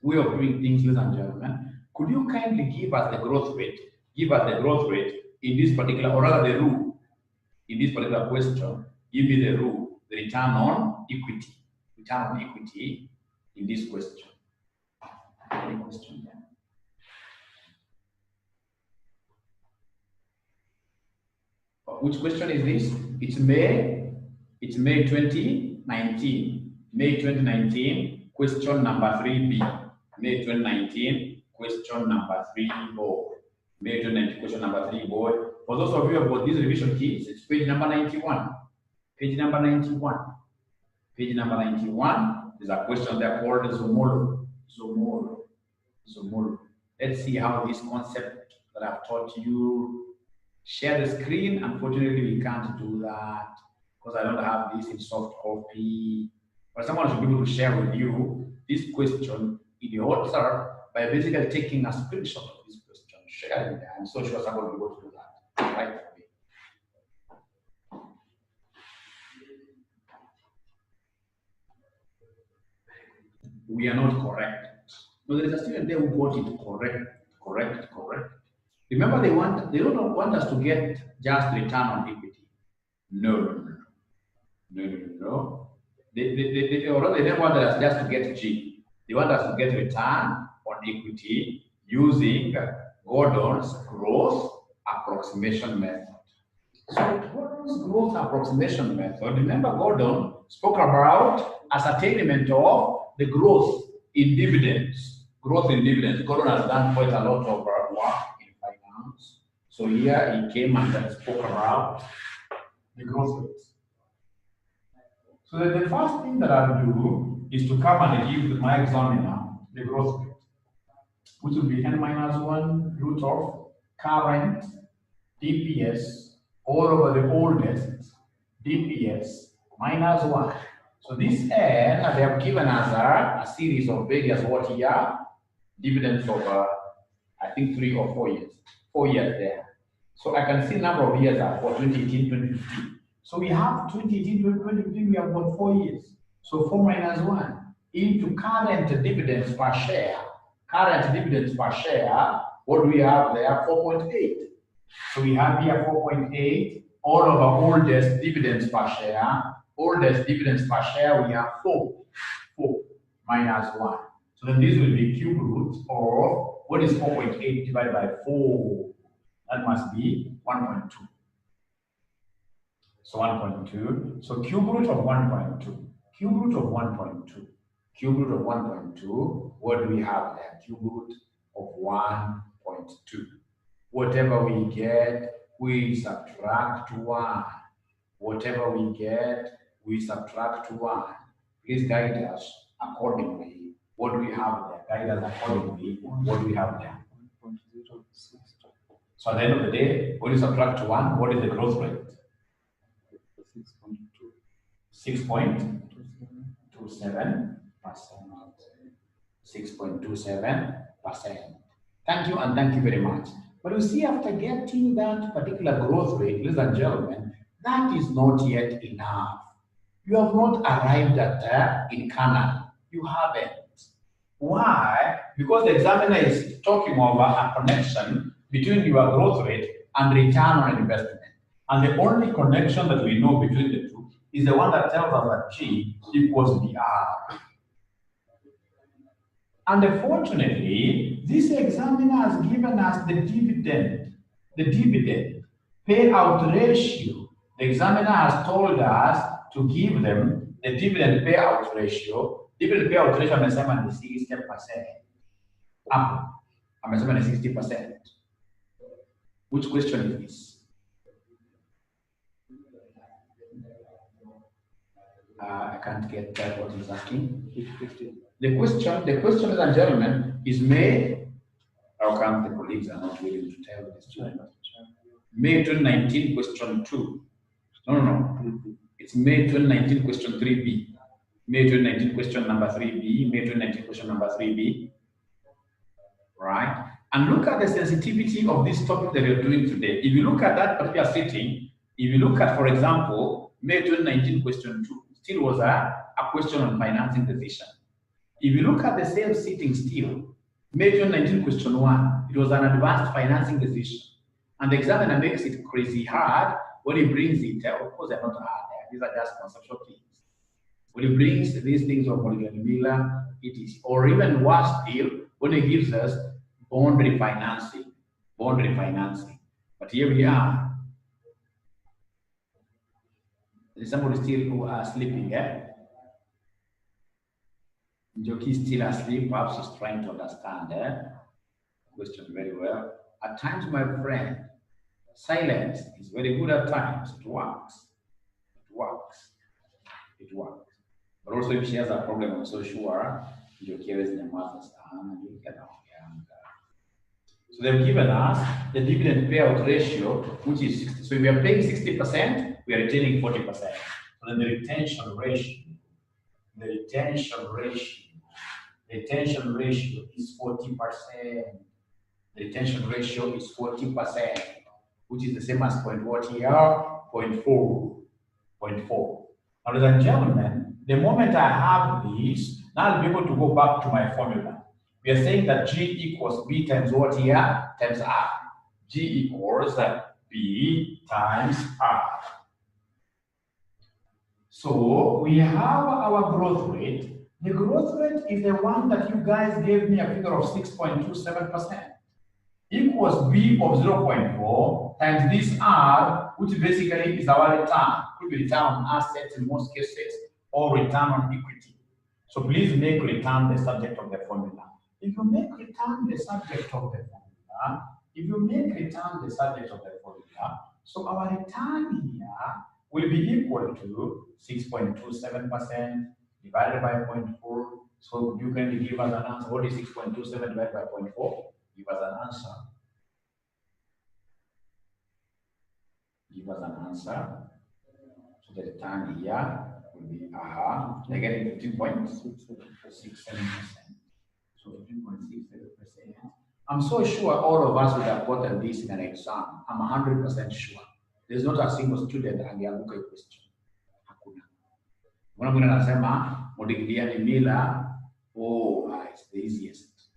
way of doing things, ladies and gentlemen, could you kindly give us the growth rate? Give us the growth rate in this particular, or rather the rule in this particular question. Give me the rule, the return on equity in this question. Any question there? Which question is this? It's May 2019. May 2019, question number 3B. May 2019, question number 3 boy. May 2019, question number 3 boy. For those of you who have got these revision keys, it's page number 91. Page number 91. Page number 91. There's a question there called Zomolo. Let's see how this concept that I've taught you. Share the screen. Unfortunately, we can't do that because I don't have this in soft copy. But someone should be able to share with you this question in the WhatsApp by basically taking a screenshot of this question, sharing it. I'm so sure someone will be able to do that right away. We are not correct. No, there is a student there who got it correct. Remember, they don't want us to get just return on equity. No. They don't want us just to get G. They want us to get return on equity using Gordon's growth approximation method. So Gordon's growth approximation method, remember Gordon spoke about ascertainment of the growth in dividends. Gordon has done quite a lot of work in finance. So here he came and spoke about the growth rate. So the first thing that I'll do is to come and give my examiner the growth rate, which will be n-1 root of current DPS all over the oldest DPS minus 1. So this n, they have given us a series of various what here? Dividends over, I think 3 or 4 years. 4 years there. So I can see number of years are for 2018, 2015. So we have 2018, 2015, we have got 4 years. So 4 minus 1 into current dividends per share. Current dividends per share, what do we have there? 4.8. So we have here 4.8 all over oldest dividends per share. Oldest dividends per share, we have 4 minus 1. So then this will be cube root of, what is 4.8 divided by 4? That must be 1.2. So 1.2. So cube root of 1.2. Cube root of 1.2. Cube root of 1.2. What do we have there? Cube root of 1.2. Whatever we get, we subtract 1. Whatever we get, we subtract 1. Please guide us accordingly. What do we have there? Guide us accordingly. What do we have there? 1.062. So at the end of the day, when you subtract 1, what is the growth rate? 6.27%. 6.27%. Thank you and thank you very much. But you see, after getting that particular growth rate, ladies and gentlemen, that is not yet enough. You have not arrived at in Canaan. You haven't. Why? Because the examiner is talking about a connection between your growth rate and return on investment. And the only connection that we know between the two is the one that tells us that G equals BR. And unfortunately, this examiner has given us the dividend payout ratio. The examiner has told us to give them the dividend payout ratio. Dividend payout ratio amesema ni 60%. amesema ni 60%. Which question is this? I can't get what he's asking. 50. The question, ladies and gentlemen, is May. How come the colleagues are not willing to tell this student? May 2019, question 2. No. It's May 2019, question 3B. May 2019, question number 3B. May 2019, question number 3B. Right? And look at the sensitivity of this topic that we're doing today. If you look at that particular sitting, if you look at, for example, May 2019, question 2, still was a question on financing decision. If you look at the same sitting still, May 2019, question 1, it was an advanced financing decision. And the examiner makes it crazy hard when he brings it. Of course, they're not hard. These are just conceptual things. When he brings these things of 𝐼𝐴, it is, or even worse still, when he gives us bond refinancing. But here we are. There's somebody still who are sleeping, Njoki is still asleep, perhaps he's trying to understand question very well. At times, my friend, silence is very good at times. It works. But also if she has a problem, I'm so sure Njoki is in the mother's and you get out. So they've given us the dividend payout ratio, which is 60. So if we are paying 60%, we are retaining 40%. So then the retention ratio is 40%. The retention ratio is 40%, which is the same as 0.4. Now, ladies and gentlemen, the moment I have this, now I'll be able to go back to my formula. We are saying that G equals B times what here? Times R. G equals B times R. So we have our growth rate. The growth rate is the one that you guys gave me a figure of 6.27%. Equals B of 0.4 times this R, which basically is our return. Could be return on assets in most cases, or return on equity. So please make return the subject of the formula. If you make return the subject of the formula, so our return here will be equal to 6.27% divided by 0.4. So you can give us an answer. What is 6.27 divided by 0.4? Give us an answer. So the return here will be again 15.67%. So 15.67%. I'm so sure all of us would have gotten this in an exam. I'm 100% sure. There's not a single student angeanguka question. Hakuna. Mwana anasema Modigliani Miller, it's the easiest.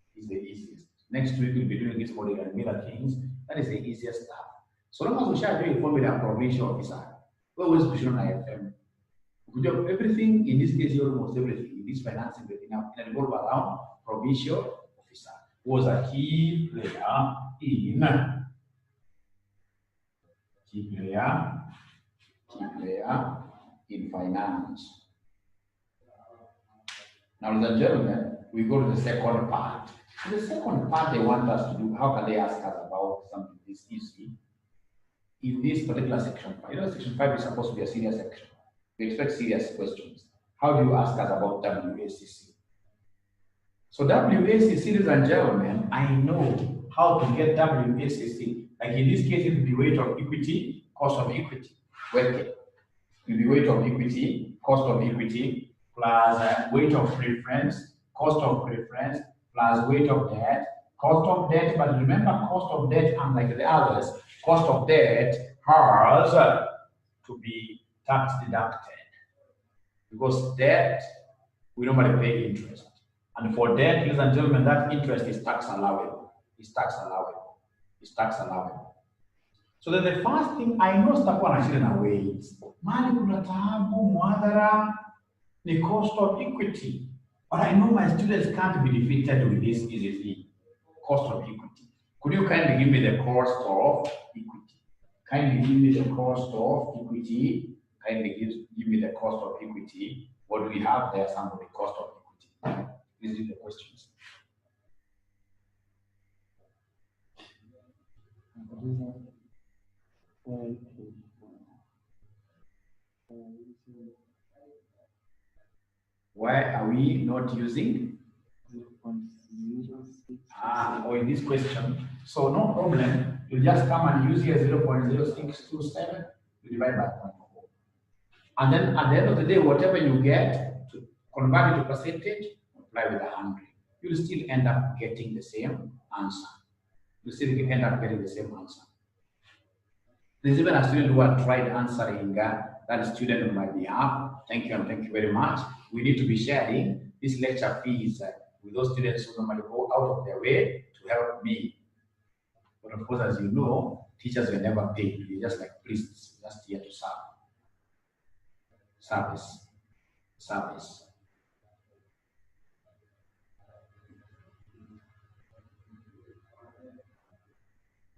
Next week we'll be doing this Modigliani Miller things. That is the easiest stuff. So long as we share doing formula provincial officer, we always push on IFM. Everything in this case, almost everything in this financing can revolve around provincial officer. Was a key player in finance. Now, ladies and gentlemen, we go to the second part. The second part they want us to do, how can they ask us about something this easy? In this particular section 5, section 5 is supposed to be a serious section. We expect serious questions. How do you ask us about WACC? So WACC, ladies and gentlemen, I know how to get WACC. Like in this case, it will be weight of equity, cost of equity. It will be weight of equity, cost of equity, plus weight of preference, cost of preference, plus weight of debt, cost of debt. But remember, cost of debt, unlike the others, cost of debt has to be tax deducted. Because debt, we normally pay interest. And for debt, ladies and gentlemen, that interest is tax allowable. So then the first thing I know sitakuwa na shida na weights. Mali kuna taabu, muadhara, the cost of equity. But I know my students can't be defeated with this easily. Cost of equity. Could you kindly give me the cost of equity? Kindly give me the cost of equity. What do we have there? Somebody, cost of equity. These are the questions. Why are we not using? Or in this question. So no problem. You just come and use here 0.0627. You divide by 0.4. And then at the end of the day, whatever you get, to convert it to percentage, multiply with 100. You'll still end up getting the same answer. You still end up getting the same answer. There's even a student who had tried answering that student on my behalf. Thank you and thank you very much. We need to be sharing this lecture fees with those students who normally go out of their way to help me. But of course, as you know, teachers were never paid. They're just like priests, just here to serve. Service.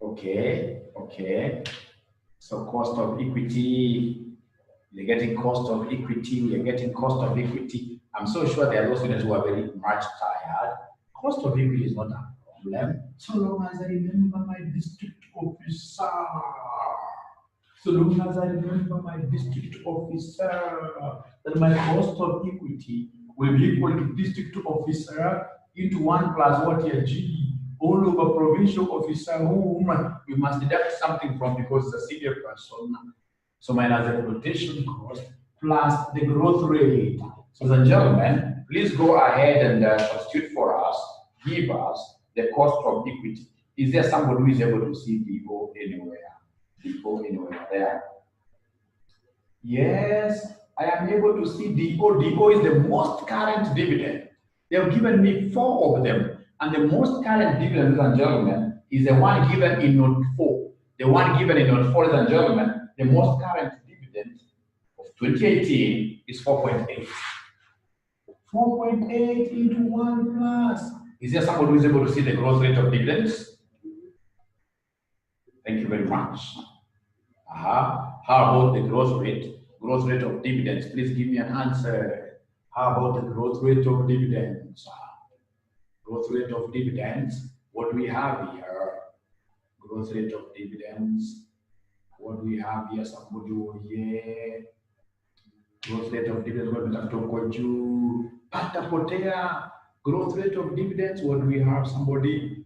Okay. So cost of equity, you're getting cost of equity, we are getting cost of equity. I'm so sure there are those students who are very much tired. Cost of equity is not a problem, so long as I remember my district officer. Then my cost of equity will be equal to district officer into 1 plus what here, G, all over provincial officer whom we must deduct something from because it's a senior person. So minus the rotation cost plus the growth rate. So ladies and gentlemen, please go ahead and substitute for us, give us the cost of equity. Is there somebody who is able to see DO anywhere? DO anywhere there? Yes, I am able to see DO. DO is the most current dividend. They have given me 4 of them. And the most current dividend, ladies and gentlemen, is the one given in note 4. The one given in note 4, ladies and gentlemen, the most current dividend of 2018 is 4.8. 4.8 into 1 plus. Is there somebody who is able to see the growth rate of dividends? Thank you very much. How about the growth rate? Growth rate of dividends. Please give me an answer. How about the growth rate of dividends? Growth rate of dividends. What do we have here? Growth rate of dividends. What do we have here? Somebody over here. Growth rate of dividends. What do we have? Patapotea. Growth rate of dividends. What do we have? Somebody.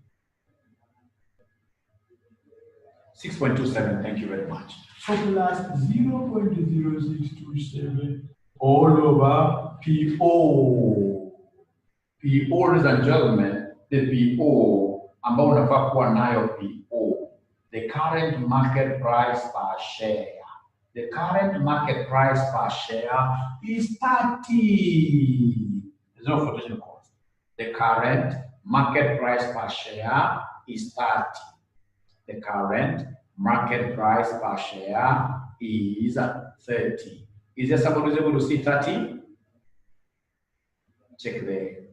6.27. Thank you very much. So plus 0.0627 all over PO. PO, ladies and gentlemen, the PO, ambao unafaa kuwa nayo PO, the current market price per share. The current market price per share is 30. There's no flotation cost. The current market price per share is 30. The current market price per share is 30. Is there somebody who's able to see 30? Check there.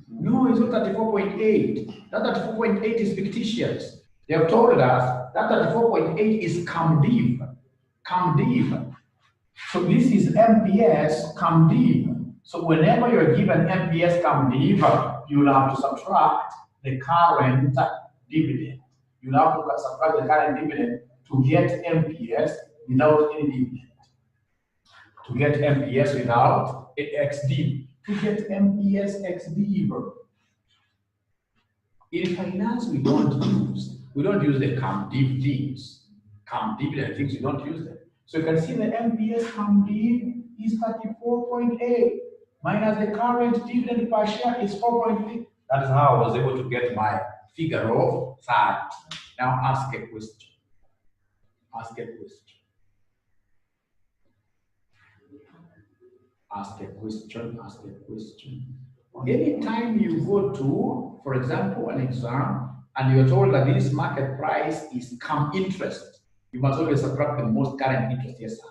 No, it's not 34.8. That 34.8 is fictitious. They have told us that 34.8 is CAMDIV. CAMDIV. So this is MPS CAMDIV. So whenever you're given MPS CAMDIV, you'll have to subtract the current dividend. You'll have to subtract the current dividend to get MPS without any dividend. To get MPS without XD. To get MPS XD. In finance, we don't use the CAMDIV things. CAMDIV things, we don't use them. So you can see the MPS CAMDIV is 34.8 minus the current dividend per share is 4.3. That is how I was able to get my figure of 30. Now ask a question. Ask a question. Ask a question. Ask a question. Anytime you go to, for example, an exam, and you're told that this market price is CAM interest, you must always subtract the most current interest. Yes, sir.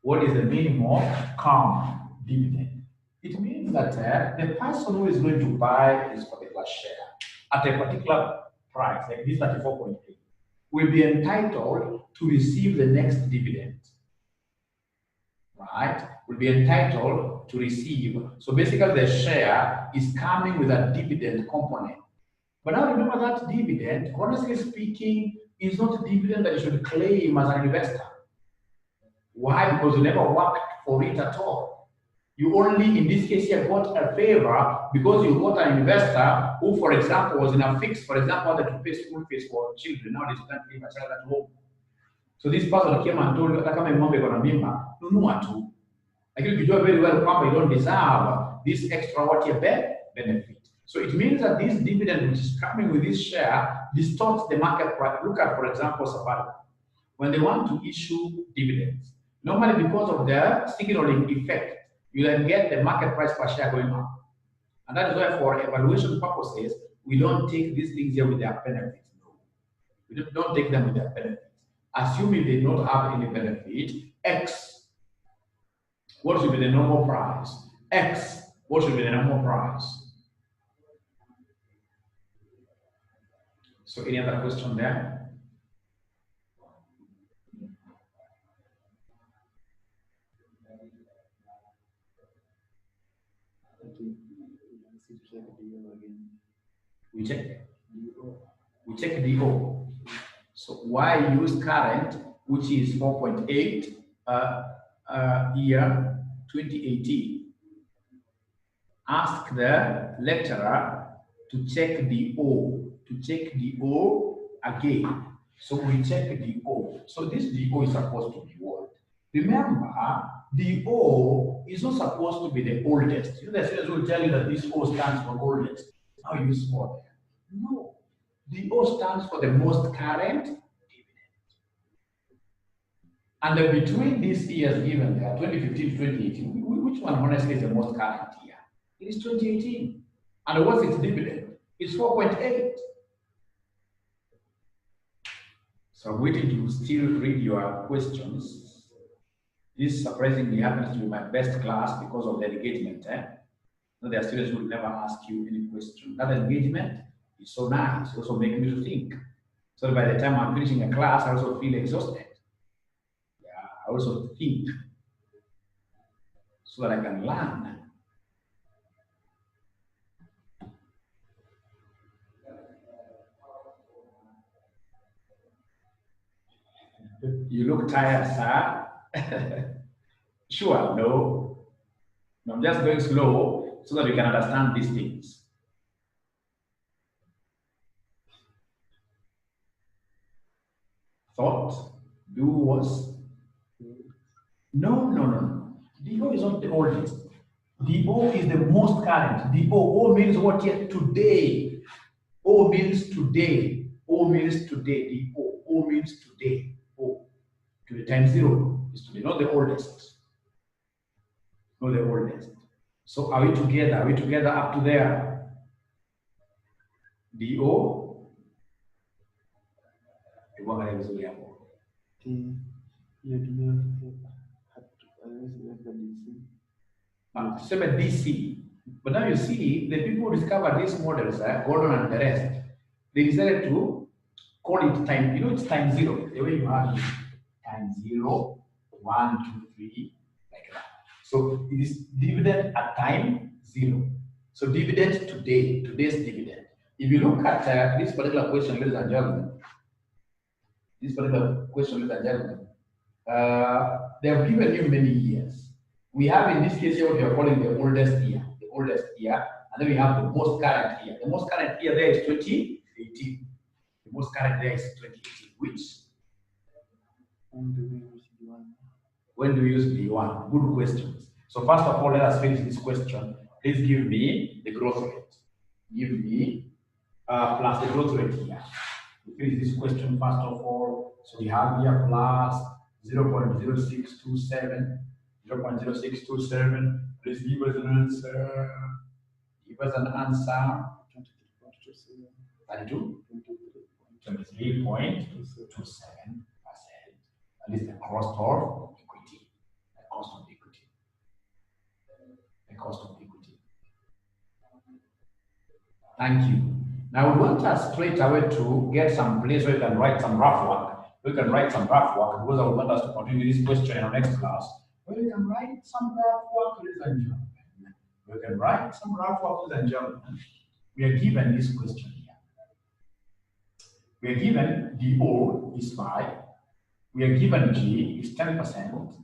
What is the meaning of CAM dividend? It means that the person who is going to buy this particular share at a particular price, like this 34.8, will be entitled to receive the next dividend. right, will be entitled to receive. So basically the share is coming with a dividend component. But now remember that dividend, honestly speaking, is not a dividend that you should claim as an investor. Why? Because you never worked for it at all. You only, in this case here, got a favor because you got an investor who, for example, was in a fix, for example, that to pay school fees for children. Now they can't leave a child at home. So this person came and told you, kama ng'ombe iko na mimba, nunua tu. Lakini ukijua very well kwamba you don't deserve this extra what you benefit. So it means that this dividend which is coming with this share distorts the market price. Look at, for example, Safaricom. When they want to issue dividends, normally because of the signaling effect, you then get the market price per share going up. And that is why for evaluation purposes, we don't take these things here with their benefits. No. We don't take them with their benefits. Assuming they don't have any benefit, X, what should be the normal price? X, what should be the normal price? So any other question there? We check DO. So why use current, which is 4.8 year 2018? Ask the lecturer to check DO again. So we check DO. So this DO is supposed to be what? Remember, DO is not supposed to be the oldest. You know, the students will tell you that this O stands for oldest. Now you use more there. No. DO stands for the most current dividend. And between these years given there, 2015 to 2018, which one honestly is the most current year? It is 2018. And what's its dividend? It's 4.8. So I'm waiting to still read your questions. This surprisingly happens to be my best class because of the engagement. So there are students who will never ask you any question. That engagement is so nice, also making me to think. So by the time I'm finishing a class, I also feel exhausted. Yeah, I also think so that I can learn. You look tired, sir. Sure, no. I'm just going slow so that you can understand these things. Thought, do was. No. DO is not the oldest. DO is the most current. DO, O means what yet today. O means today. O means today. DO. O means today. O. To the times 0 is today, not the oldest. Not the oldest. So are we together? Are we together up to there? DO. DC. But now you see, the people who discovered these models, Gordon and the rest, they decided to call it time. You know, it's time 0. The way you have it, time 0, 1, 2, 3, like that. So it is dividend at time 0. So dividend today, today's dividend. If you look at this particular question, ladies and gentlemen, they have given you many years. We have in this case here what we are calling the oldest year, and then we have the most current year. The most current year there is 2018. The most current there is 2018. Which? When do we use B1? Good questions. So first of all, let us finish this question. Please give me the growth rate. Give me plus the growth rate here. We finish this question first of all. So we have here plus 0.0627. 0.0627. Please give us an answer. Give us an answer. 32? 23.27%. That is the cost of equity. The cost of equity. The cost of equity. Thank you. Now we want us straight away to get some place where you can write some rough work. We can write some rough work because I want us to continue this question in our next class. We can write some rough work, ladies and gentlemen. We can write some rough work, ladies and gentlemen. We are given this question here. We are given DO is 5. We are given G is 10%.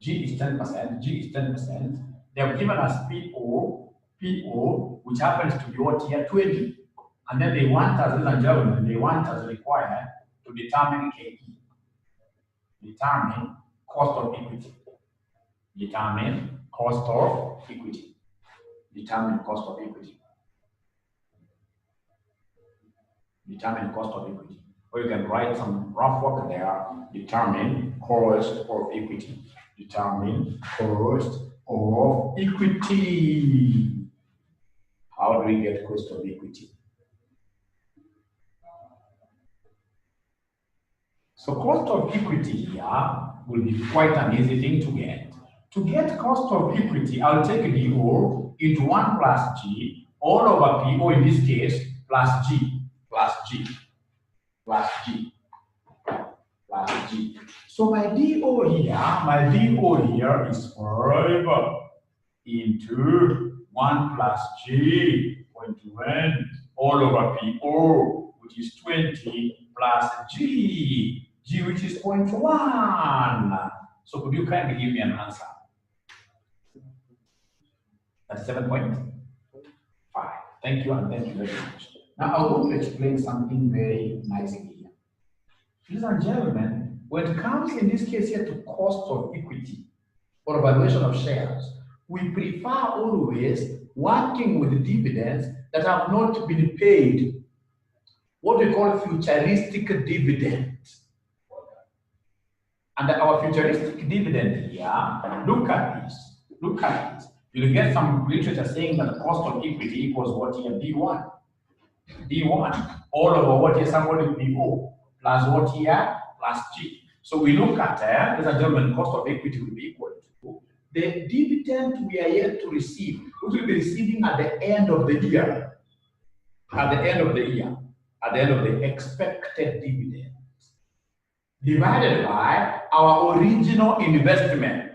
G is 10%. G is 10%. They have given us PO, which happens to be what here 20. And then they want us, ladies and gentlemen, they want us required to determine KE. Determine cost of equity. Determine cost of equity. Determine cost of equity. Determine cost of equity. Or you can write some rough work there. Determine cost of equity. Determine cost of equity. How do we get cost of equity? So cost of equity here will be quite an easy thing to get. To get cost of equity, I'll take DO into 1 plus G all over PO in this case plus G plus G plus G plus G. So my DO here is 5 into 1 plus G into N all over PO, which is 20 plus G which is 0.1. So could you kindly give me an answer? That's 7.5. Thank you and thank you very much. Now I want to explain something very nicely here. Ladies and gentlemen, when it comes in this case here to cost of equity or valuation of shares, we prefer always working with dividends that have not been paid. What we call futuristic dividends. And our futuristic dividend here, look at this. Look at this. You'll get some literature saying that the cost of equity equals what here? D1. D1 all over what here? Somebody PO plus what here? Plus G. So we look at, ladies and gentlemen, cost of equity will be equal to the dividend we are yet to receive, which will be receiving at the end of the year. At the end of the year. At the end of the expected dividend. Divided by our original investment.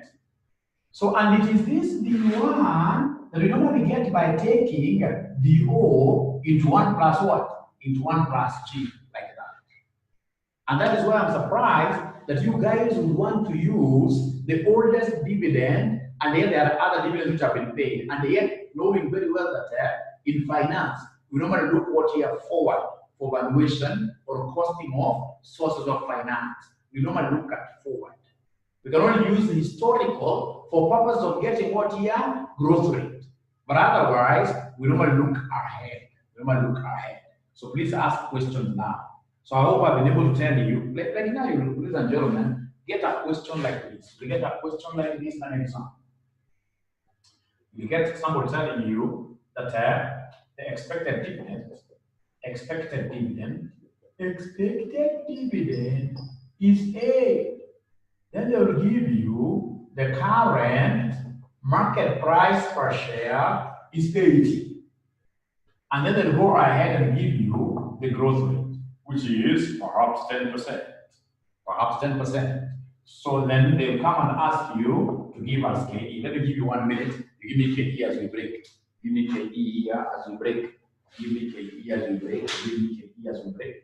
So, and it is this D1 that we normally get by taking DO into 1 plus what? Into 1 plus G, like that. And that is why I'm surprised that you guys would want to use the oldest dividend, and yet there are other dividends which have been paid, and yet knowing very well that in finance, we normally look what here forward for valuation or costing of sources of finance. We normally look at forward. We can only use the historical for purpose of getting what here? Growth rate. But otherwise, we normally look ahead. We normally look ahead. So please ask questions now. So I hope I've been able to tell you, like now, ladies and gentlemen, get a question like this. You get a question like this and example. You get somebody telling you that the expected dividend is A. Then they will give you the current market price per share is 80. And then they'll go ahead and give you the growth rate, which is perhaps 10%. Perhaps 10%. So then they'll come and ask you to give us KE. Let me give you 1 minute. You give me KE as we break. Give me KE here as we break. Give me KE as we break. Give me KE as we break.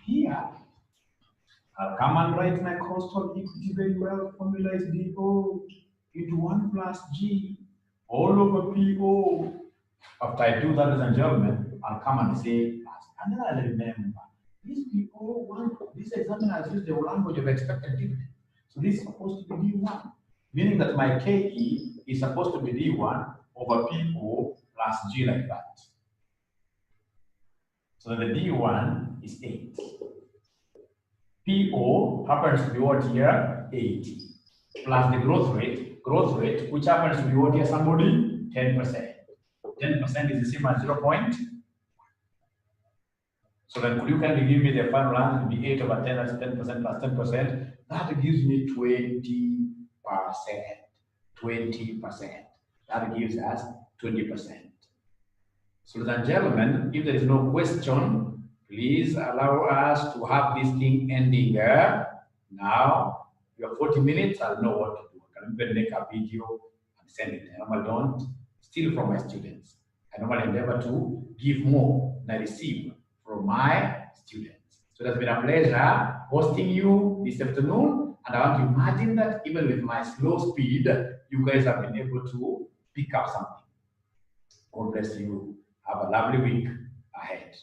Here, I'll come and write my cost of equity very well. Formula is DO into 1 plus G all over PO. After I do that, ladies and gentlemen, I'll come and say, and then I'll remember, this PO one, this examiner has used the language of expected dividend. So this is supposed to be D1, meaning that my KE is supposed to be D1 over PO plus G like that. So the D1 is 8. PO happens to be what here? 80. Plus the growth rate, which happens to be what here, somebody? 10%. 10% is the same as 0. So then could you kindly give me the final answer to be 8 over 10, that's 10% plus 10%. That gives me 20%. 20%. That gives us 20%. So ladies and gentlemen, if there is no question, please allow us to have this thing ending now. Your 40 minutes, I'll know what to do. I can even make a video and send it. I normally don't steal from my students. I normally endeavor to give more than I receive from my students. So it has been a pleasure hosting you this afternoon. And I want to imagine that even with my slow speed, you guys have been able to pick up something. God bless you. Have a lovely week ahead.